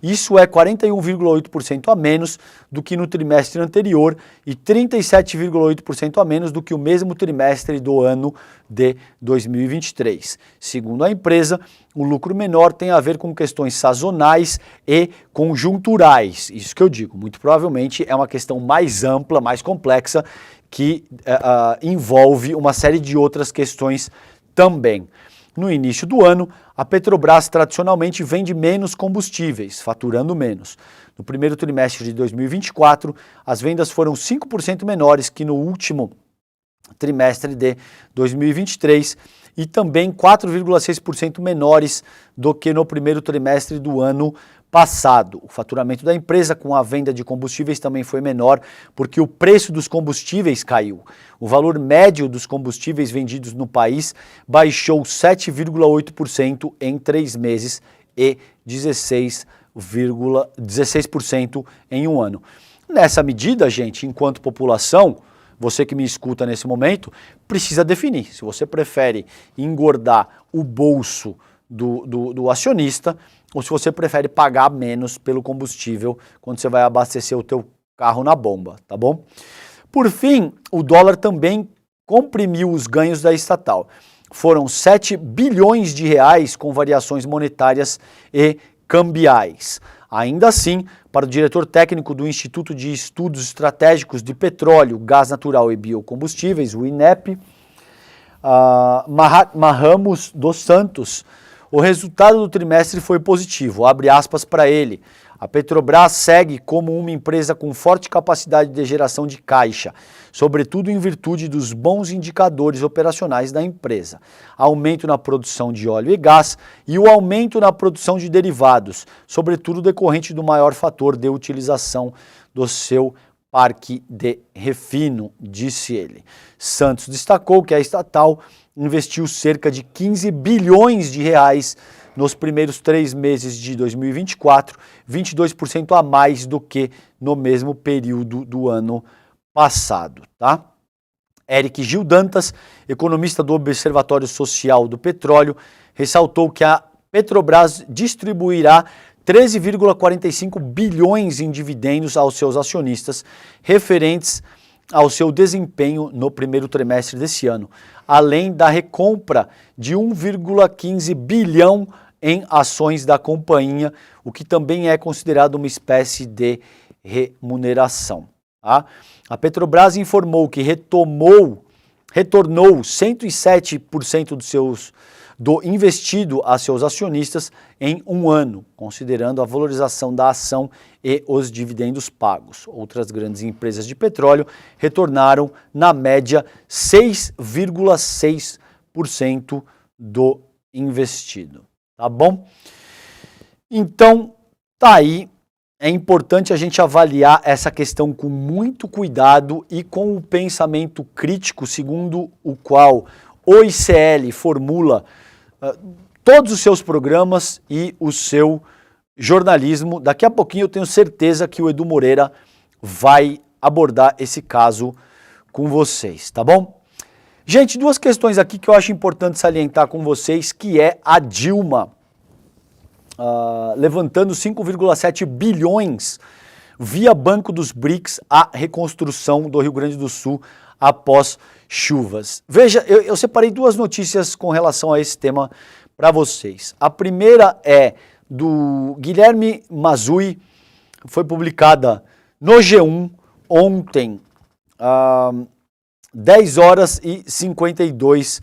Isso é 41,8% a menos do que no trimestre anterior e 37,8% a menos do que o mesmo trimestre do ano de 2023. Segundo a empresa, o lucro menor tem a ver com questões sazonais e conjunturais. Isso que eu digo, muito provavelmente é uma questão mais ampla, mais complexa, que envolve uma série de outras questões também. No início do ano, a Petrobras tradicionalmente vende menos combustíveis, faturando menos. No primeiro trimestre de 2024, as vendas foram 5% menores que no último trimestre de 2023 e também 4,6% menores do que no primeiro trimestre do ano passado. O faturamento da empresa com a venda de combustíveis também foi menor porque o preço dos combustíveis caiu. O valor médio dos combustíveis vendidos no país baixou 7,8% em 3 meses e 16% em um ano. Nessa medida, gente, enquanto população, você que me escuta nesse momento, precisa definir se você prefere engordar o bolso do acionista ou se você prefere pagar menos pelo combustível quando você vai abastecer o teu carro na bomba, tá bom? Por fim, o dólar também comprimiu os ganhos da estatal. Foram 7 bilhões de reais com variações monetárias e cambiais. Ainda assim, para o diretor técnico do Instituto de Estudos Estratégicos de Petróleo, Gás Natural e Biocombustíveis, o INEP, Mahatma Ramos dos Santos, o resultado do trimestre foi positivo, abre aspas para ele. A Petrobras segue como uma empresa com forte capacidade de geração de caixa, sobretudo em virtude dos bons indicadores operacionais da empresa, aumento na produção de óleo e gás e o aumento na produção de derivados, sobretudo decorrente do maior fator de utilização do seu parque de refino, disse ele. Santos destacou que a estatal investiu cerca de 15 bilhões de reais nos primeiros 3 meses de 2024, 22% a mais do que no mesmo período do ano passado, tá? Eric Gil Dantas, economista do Observatório Social do Petróleo, ressaltou que a Petrobras distribuirá 13,45 bilhões em dividendos aos seus acionistas, referentes ao seu desempenho no primeiro trimestre desse ano, além da recompra de 1,15 bilhão em ações da companhia, o que também é considerado uma espécie de remuneração. Tá? A Petrobras informou que retornou 107% do investido a seus acionistas em um ano, considerando a valorização da ação e os dividendos pagos. Outras grandes empresas de petróleo retornaram, na média, 6,6% do investido. Tá bom? Então, tá aí. É importante a gente avaliar essa questão com muito cuidado e com o pensamento crítico, segundo o qual o ICL formula todos os seus programas e o seu jornalismo. Daqui a pouquinho eu tenho certeza que o Edu Moreira vai abordar esse caso com vocês, tá bom? Gente, 2 questões aqui que eu acho importante salientar com vocês, que é a Dilma levantando 5,7 bilhões via Banco dos BRICS a reconstrução do Rio Grande do Sul após chuvas. Veja, eu separei 2 notícias com relação a esse tema para vocês. A primeira é do Guilherme Mazui, foi publicada no G1 ontem, 10 horas e 52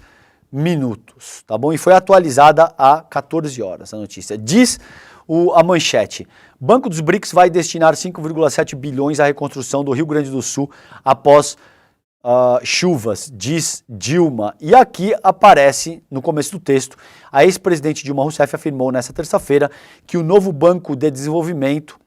minutos, tá bom? E foi atualizada a 14 horas a notícia. Diz a manchete: Banco dos BRICS vai destinar 5,7 bilhões à reconstrução do Rio Grande do Sul após chuvas, diz Dilma. E aqui aparece, no começo do texto, a ex-presidente Dilma Rousseff afirmou nesta terça-feira que o novo Banco de Desenvolvimento,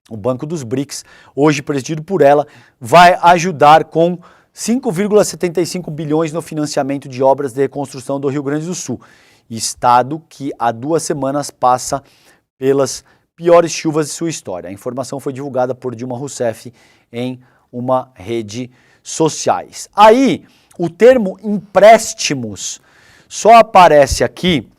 o Banco dos BRICS, hoje presidido por ela, vai ajudar com 5,75 bilhões no financiamento de obras de reconstrução do Rio Grande do Sul, estado que há 2 semanas passa pelas piores chuvas de sua história. A informação foi divulgada por Dilma Rousseff em uma rede sociais. Aí, o termo empréstimos só aparece aqui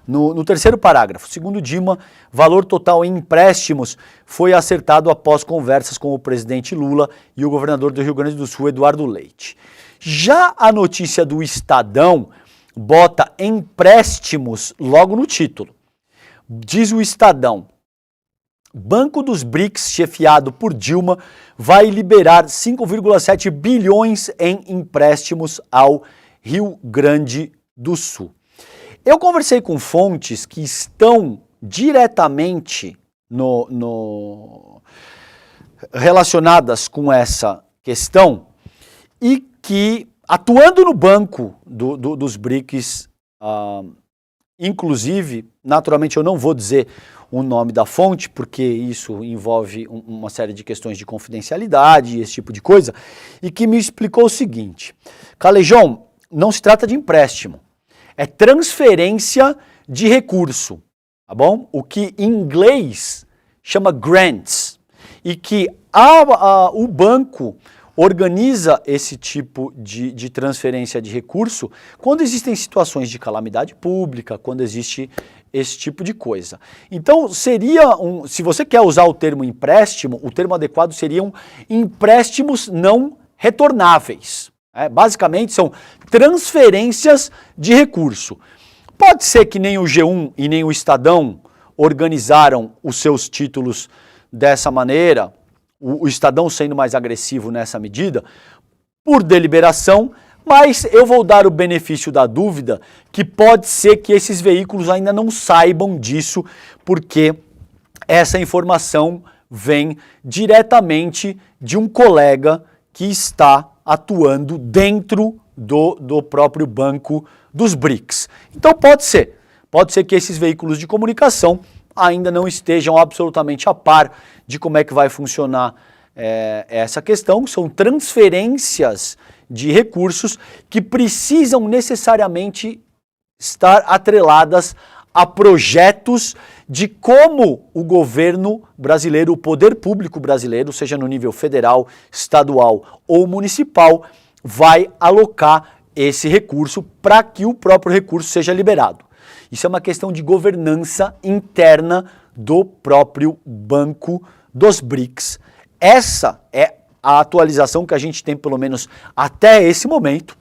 no terceiro parágrafo. Segundo Dilma, valor total em empréstimos foi acertado após conversas com o presidente Lula e o governador do Rio Grande do Sul, Eduardo Leite. Já a notícia do Estadão bota empréstimos logo no título. Diz o Estadão: Banco dos BRICS, chefiado por Dilma, vai liberar 5,7 bilhões em empréstimos ao Rio Grande do Sul. Eu conversei com fontes que estão diretamente relacionadas com essa questão e que, atuando no banco dos BRICS, inclusive, naturalmente eu não vou dizer o nome da fonte, porque isso envolve uma série de questões de confidencialidade e esse tipo de coisa, e que me explicou o seguinte: Calejão, não se trata de empréstimo, é transferência de recurso, tá bom? O que em inglês chama grants, e que o banco organiza esse tipo de transferência de recurso quando existem situações de calamidade pública, quando existe esse tipo de coisa. Então, se você quer usar o termo empréstimo, o termo adequado seriam empréstimos não retornáveis. Basicamente, são transferências de recurso. Pode ser que nem o G1 e nem o Estadão organizaram os seus títulos dessa maneira, o Estadão sendo mais agressivo nessa medida, por deliberação, mas eu vou dar o benefício da dúvida que pode ser que esses veículos ainda não saibam disso, porque essa informação vem diretamente de um colega que está atuando dentro do próprio Banco dos BRICS. Então pode ser que esses veículos de comunicação ainda não estejam absolutamente a par de como é que vai funcionar essa questão. São transferências de recursos que precisam necessariamente estar atreladas a projetos de como o governo brasileiro, o poder público brasileiro, seja no nível federal, estadual ou municipal, vai alocar esse recurso para que o próprio recurso seja liberado. Isso é uma questão de governança interna do próprio Banco dos BRICS. Essa é a atualização que a gente tem, pelo menos até esse momento.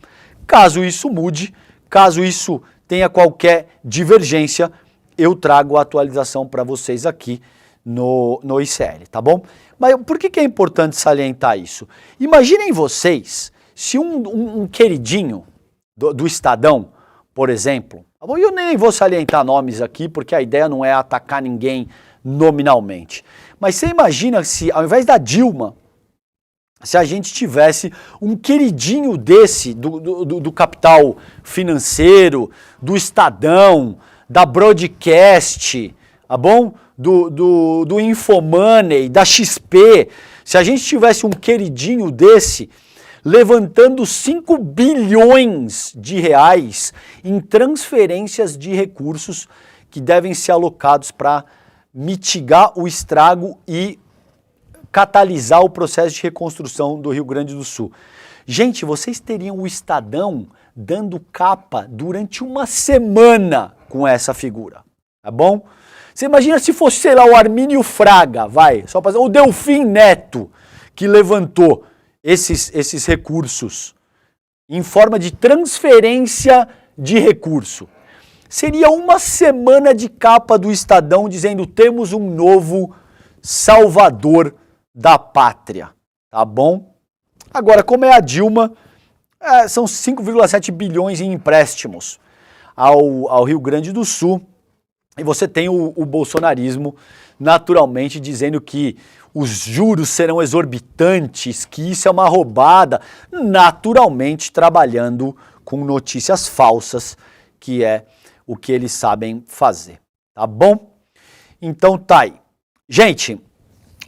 Caso isso mude, caso isso tenha qualquer divergência, eu trago a atualização para vocês aqui no ICL, tá bom? Mas por que é importante salientar isso? Imaginem vocês se um queridinho do Estadão, por exemplo, eu nem vou salientar nomes aqui porque a ideia não é atacar ninguém nominalmente, mas você imagina se ao invés da Dilma, se a gente tivesse um queridinho desse, do capital financeiro, do Estadão, da Broadcast, tá bom? Do Infomoney, da XP, se a gente tivesse um queridinho desse, levantando 5 bilhões de reais em transferências de recursos que devem ser alocados para mitigar o estrago e catalisar o processo de reconstrução do Rio Grande do Sul. Gente, vocês teriam o Estadão dando capa durante uma semana com essa figura, tá bom? Você imagina se fosse, sei lá, o Armínio Fraga, o Delfim Neto, que levantou esses recursos em forma de transferência de recurso. Seria uma semana de capa do Estadão dizendo: temos um novo salvador da pátria, tá bom? Agora, como é a Dilma, são 5,7 bilhões em empréstimos ao Rio Grande do Sul. E você tem o bolsonarismo, naturalmente, dizendo que os juros serão exorbitantes, que isso é uma roubada, naturalmente trabalhando com notícias falsas, que é o que eles sabem fazer, tá bom? Então tá aí. Gente,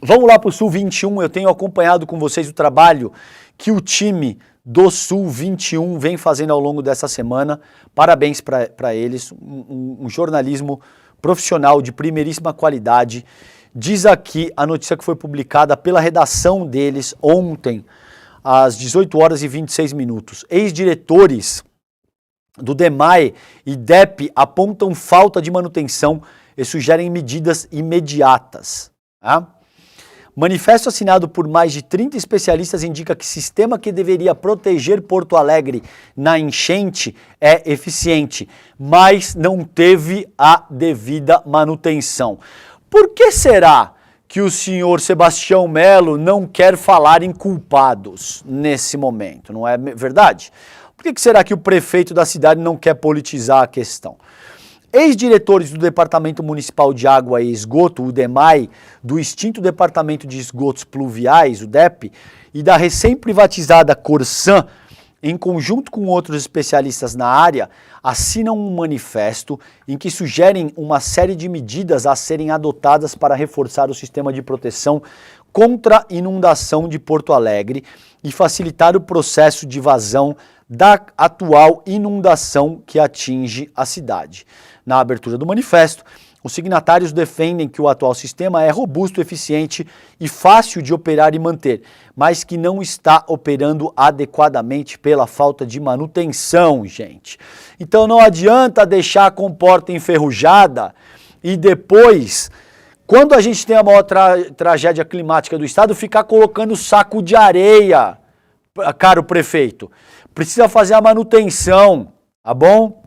vamos lá para o Sul 21, eu tenho acompanhado com vocês o trabalho que o time do Sul 21 vem fazendo ao longo dessa semana. Parabéns para eles, um jornalismo profissional de primeiríssima qualidade. Diz aqui a notícia que foi publicada pela redação deles ontem, às 18 horas e 26 minutos. Ex-diretores do DEMAE e DEP apontam falta de manutenção e sugerem medidas imediatas. Tá? Manifesto assinado por mais de 30 especialistas indica que sistema que deveria proteger Porto Alegre na enchente é eficiente, mas não teve a devida manutenção. Por que será que o senhor Sebastião Melo não quer falar em culpados nesse momento? Não é verdade? Por que será que o prefeito da cidade não quer politizar a questão? Ex-diretores do Departamento Municipal de Água e Esgoto, o DEMAI, do extinto Departamento de Esgotos Pluviais, o DEP, e da recém-privatizada Corsan, em conjunto com outros especialistas na área, assinam um manifesto em que sugerem uma série de medidas a serem adotadas para reforçar o sistema de proteção contra inundação de Porto Alegre e facilitar o processo de vazão da atual inundação que atinge a cidade. Na abertura do manifesto, os signatários defendem que o atual sistema é robusto, eficiente e fácil de operar e manter, mas que não está operando adequadamente pela falta de manutenção, gente. Então não adianta deixar a comporta enferrujada e depois, quando a gente tem a maior tragédia climática do estado, ficar colocando saco de areia, caro prefeito. Precisa fazer a manutenção, tá bom?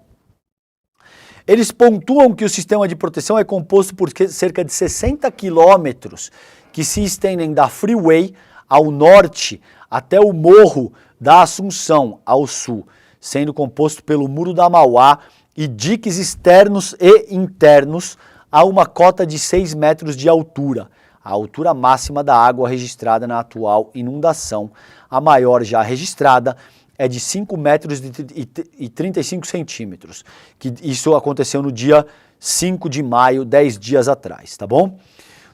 Eles pontuam que o sistema de proteção é composto por cerca de 60 quilômetros que se estendem da Freeway ao norte até o Morro da Assunção, ao sul, sendo composto pelo Muro da Mauá e diques externos e internos a uma cota de 6 metros de altura, a altura máxima da água registrada na atual inundação. A maior já registrada é de 5 metros e 35 centímetros, que isso aconteceu no dia 5 de maio, 10 dias atrás, tá bom?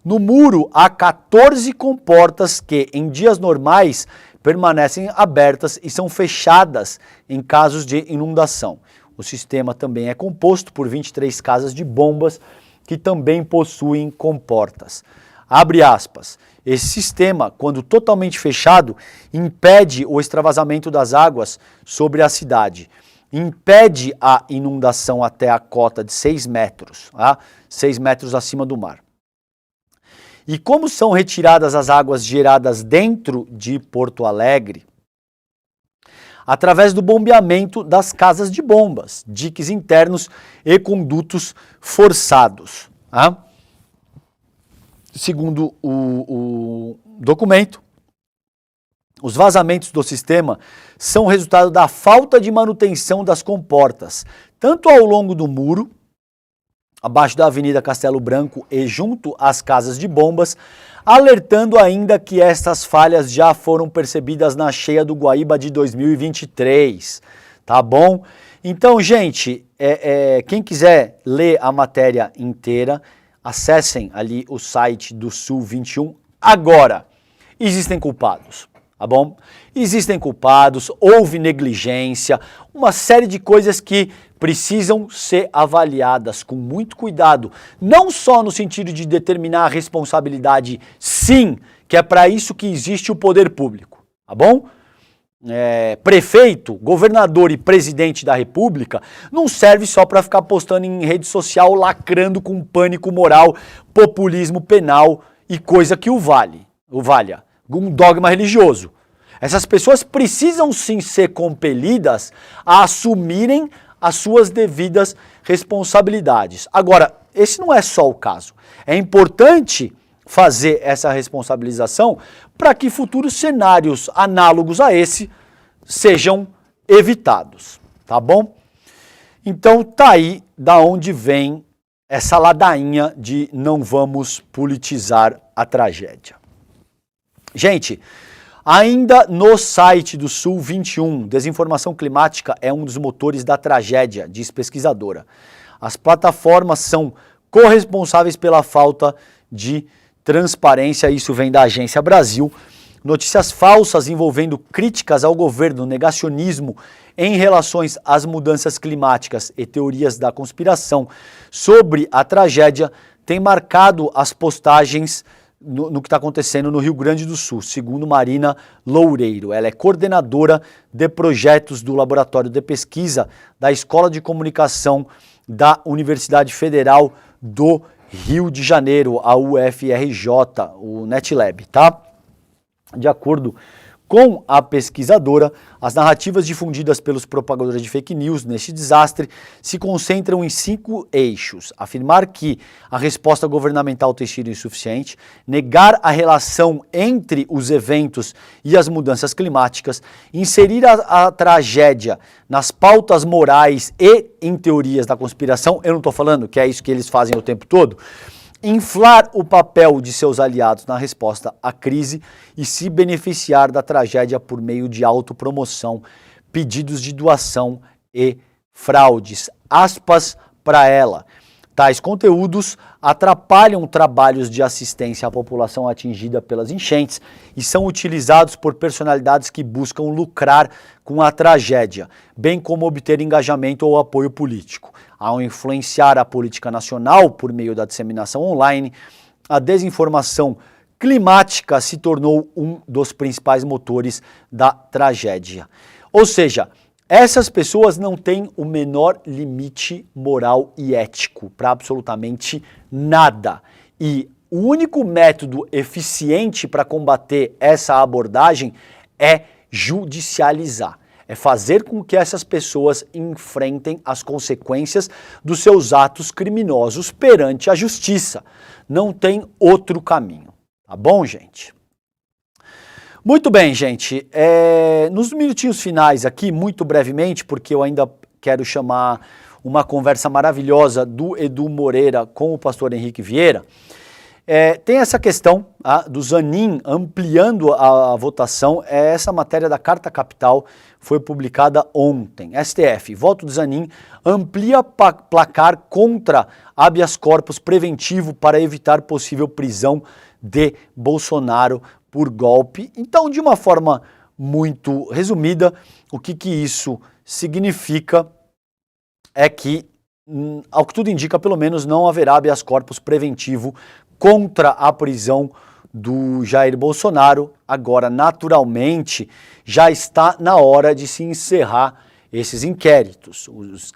No muro há 14 comportas que, em dias normais, permanecem abertas e são fechadas em casos de inundação. O sistema também é composto por 23 casas de bombas que também possuem comportas. Abre aspas. Esse sistema, quando totalmente fechado, impede o extravasamento das águas sobre a cidade, impede a inundação até a cota de 6 metros, 6 metros acima do mar. E como são retiradas as águas geradas dentro de Porto Alegre? Através do bombeamento das casas de bombas, diques internos e condutos forçados. Segundo o documento, os vazamentos do sistema são resultado da falta de manutenção das comportas, tanto ao longo do muro, abaixo da Avenida Castelo Branco e junto às casas de bombas, alertando ainda que estas falhas já foram percebidas na cheia do Guaíba de 2023, tá bom? Então, gente, quem quiser ler a matéria inteira, acessem ali o site do Sul 21. Agora, existem culpados, tá bom? Existem culpados, houve negligência, uma série de coisas que precisam ser avaliadas com muito cuidado, não só no sentido de determinar a responsabilidade, sim, que é para isso que existe o poder público, tá bom? Prefeito, governador e presidente da República não serve só para ficar postando em rede social lacrando com pânico moral, populismo penal e coisa que o valha, um dogma religioso. Essas pessoas precisam sim ser compelidas a assumirem as suas devidas responsabilidades. Agora, esse não é só o caso. É importante fazer essa responsabilização para que futuros cenários análogos a esse sejam evitados, tá bom? Então tá aí da onde vem essa ladainha de não vamos politizar a tragédia. Gente, ainda no site do Sul 21, desinformação climática é um dos motores da tragédia, diz pesquisadora. As plataformas são corresponsáveis pela falta de transparência, isso vem da Agência Brasil. Notícias falsas envolvendo críticas ao governo, negacionismo em relações às mudanças climáticas e teorias da conspiração sobre a tragédia têm marcado as postagens no que está acontecendo no Rio Grande do Sul, segundo Marina Loureiro. Ela é coordenadora de projetos do Laboratório de Pesquisa da Escola de Comunicação da Universidade Federal do Rio de Janeiro, a UFRJ, o NetLab, tá? De acordo com a pesquisadora, as narrativas difundidas pelos propagadores de fake news neste desastre se concentram em 5 eixos: afirmar que a resposta governamental tem sido insuficiente, negar a relação entre os eventos e as mudanças climáticas, inserir a tragédia nas pautas morais e em teorias da conspiração, eu não estou falando que é isso que eles fazem o tempo todo, inflar o papel de seus aliados na resposta à crise e se beneficiar da tragédia por meio de autopromoção, pedidos de doação e fraudes. Aspas para ela. Tais conteúdos atrapalham trabalhos de assistência à população atingida pelas enchentes e são utilizados por personalidades que buscam lucrar com a tragédia, bem como obter engajamento ou apoio político. Ao influenciar a política nacional por meio da disseminação online, a desinformação climática se tornou um dos principais motores da tragédia. Ou seja, essas pessoas não têm o menor limite moral e ético para absolutamente nada. E o único método eficiente para combater essa abordagem é judicializar. É fazer com que essas pessoas enfrentem as consequências dos seus atos criminosos perante a justiça. Não tem outro caminho. Tá bom, gente? Muito bem, gente. Nos minutinhos finais aqui, muito brevemente, porque eu ainda quero chamar uma conversa maravilhosa do Edu Moreira com o pastor Henrique Vieira, tem essa questão do Zanin ampliando a votação. Essa matéria da Carta Capital foi publicada ontem. STF, voto do Zanin amplia placar contra habeas corpus preventivo para evitar possível prisão de Bolsonaro por golpe. Então, de uma forma muito resumida, o que isso significa é que, ao que tudo indica, pelo menos não haverá habeas corpus preventivo contra a prisão do Jair Bolsonaro. Agora, naturalmente, já está na hora de se encerrar esses inquéritos. Os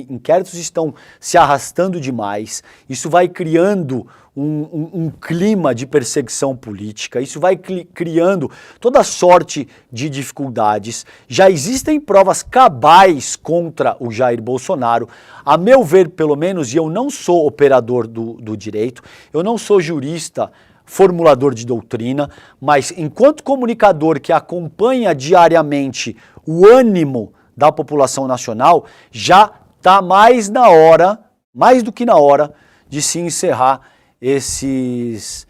inquéritos estão se arrastando demais, isso vai criando um clima de perseguição política, isso vai criando toda sorte de dificuldades. Já existem provas cabais contra o Jair Bolsonaro, a meu ver, pelo menos, e eu não sou operador do direito, eu não sou jurista, formulador de doutrina, mas enquanto comunicador que acompanha diariamente o ânimo da população nacional, já está mais do que na hora, de se encerrar esses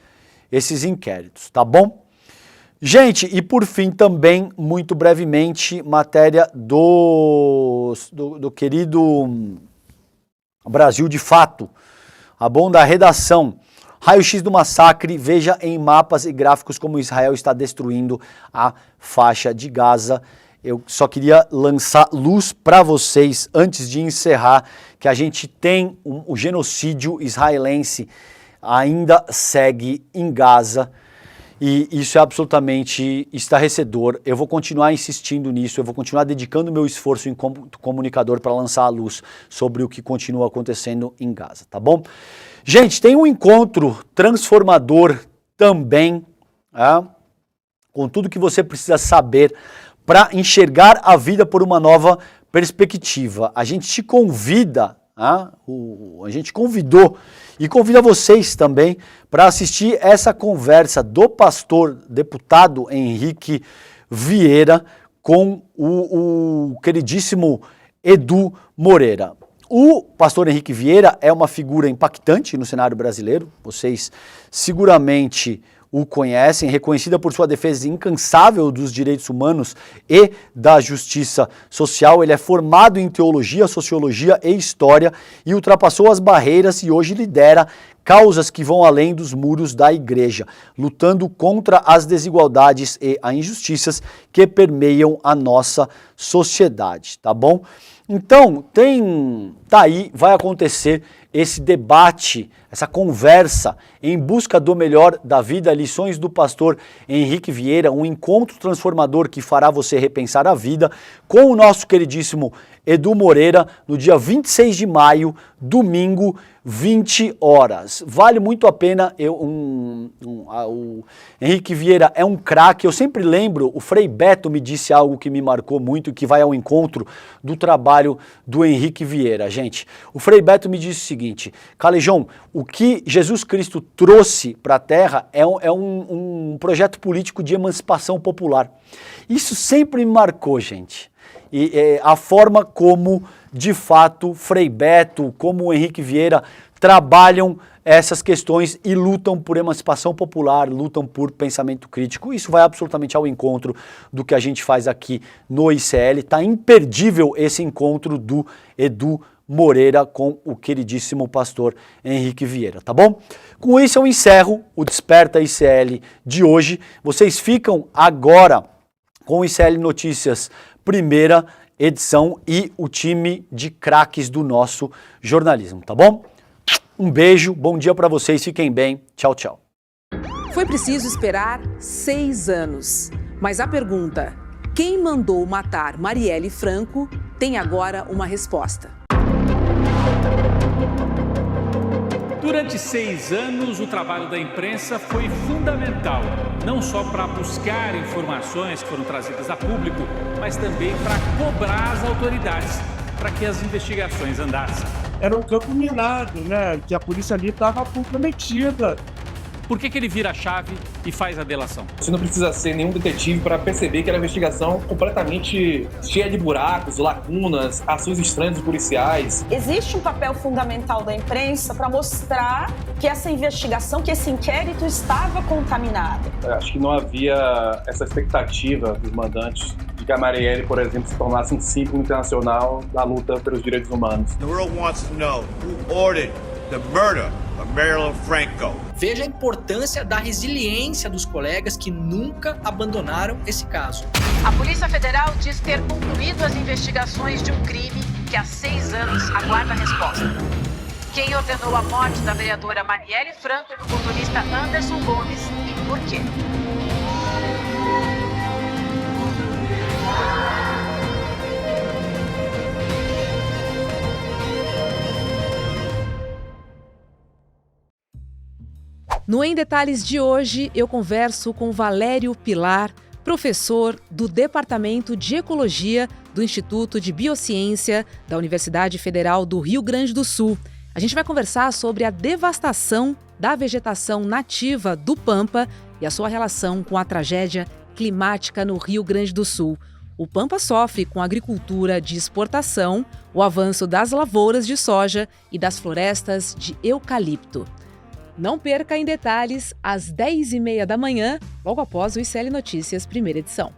inquéritos, tá bom? Gente, e por fim também, muito brevemente, matéria do querido Brasil de Fato, tá bom? Da redação. Raio-X do massacre, veja em mapas e gráficos como Israel está destruindo a faixa de Gaza. Eu só queria lançar luz para vocês, antes de encerrar, que a gente tem o genocídio israelense ainda segue em Gaza, e isso é absolutamente estarrecedor. Eu vou continuar insistindo nisso, eu vou continuar dedicando meu esforço enquanto comunicador para lançar a luz sobre o que continua acontecendo em Gaza, tá bom? Gente, tem um encontro transformador também, com tudo que você precisa saber para enxergar a vida por uma nova perspectiva. A gente te convida a gente convidou e convida vocês também para assistir essa conversa do pastor deputado Henrique Vieira com o queridíssimo Edu Moreira. O pastor Henrique Vieira é uma figura impactante no cenário brasileiro, vocês seguramente o conhecem, reconhecida por sua defesa incansável dos direitos humanos e da justiça social. Ele é formado em teologia, sociologia e história e ultrapassou as barreiras e hoje lidera causas que vão além dos muros da igreja, lutando contra as desigualdades e as injustiças que permeiam a nossa sociedade, tá bom? Então, tá aí, vai acontecer esse debate, essa conversa em busca do melhor da vida, lições do pastor Henrique Vieira, um encontro transformador que fará você repensar a vida, com o nosso queridíssimo Edu Moreira, no dia 26 de maio, domingo, 20 horas. Vale muito a pena, o Henrique Vieira é um craque, eu sempre lembro, o Frei Beto me disse algo que me marcou muito, que vai ao encontro do trabalho do Henrique Vieira, gente. O Frei Beto me disse o seguinte: Calejão, o que Jesus Cristo trouxe para a Terra é um projeto político de emancipação popular. Isso sempre me marcou, gente. E a forma como, de fato, Frei Beto, como o Henrique Vieira trabalham essas questões e lutam por emancipação popular, lutam por pensamento crítico. Isso vai absolutamente ao encontro do que a gente faz aqui no ICL. Tá imperdível esse encontro do Edu Moreira com o queridíssimo pastor Henrique Vieira, tá bom? Com isso eu encerro o Desperta ICL de hoje. Vocês ficam agora com o ICL Notícias primeira edição e o time de craques do nosso jornalismo, tá bom? Um beijo, bom dia para vocês, fiquem bem, tchau, tchau. Foi preciso esperar 6 anos, mas a pergunta, quem mandou matar Marielle Franco, tem agora uma resposta. Durante 6 anos, o trabalho da imprensa foi fundamental, não só para buscar informações que foram trazidas a público, mas também para cobrar as autoridades, para que as investigações andassem. Era um campo minado, né? Que a polícia ali estava comprometida. Por que ele vira a chave e faz a delação? Você não precisa ser nenhum detetive para perceber que era uma investigação completamente cheia de buracos, lacunas, ações estranhas dos policiais. Existe um papel fundamental da imprensa para mostrar que essa investigação, que esse inquérito estava contaminado. Acho que não havia essa expectativa dos mandantes de que a Marielle, por exemplo, se tornasse um símbolo internacional da luta pelos direitos humanos. The world wants to know who ordered the murder of Marielle Franco. Veja a importância da resiliência dos colegas que nunca abandonaram esse caso. A Polícia Federal diz ter concluído as investigações de um crime que há 6 anos aguarda a resposta. Quem ordenou a morte da vereadora Marielle Franco e do motorista Anderson Gomes e por quê? No Em Detalhes de hoje, eu converso com Valério Pilar, professor do Departamento de Ecologia do Instituto de Biociência da Universidade Federal do Rio Grande do Sul. A gente vai conversar sobre a devastação da vegetação nativa do Pampa e a sua relação com a tragédia climática no Rio Grande do Sul. O Pampa sofre com a agricultura de exportação, o avanço das lavouras de soja e das florestas de eucalipto. Não perca Em Detalhes, às 10h30 da manhã, logo após o ICL Notícias, primeira edição.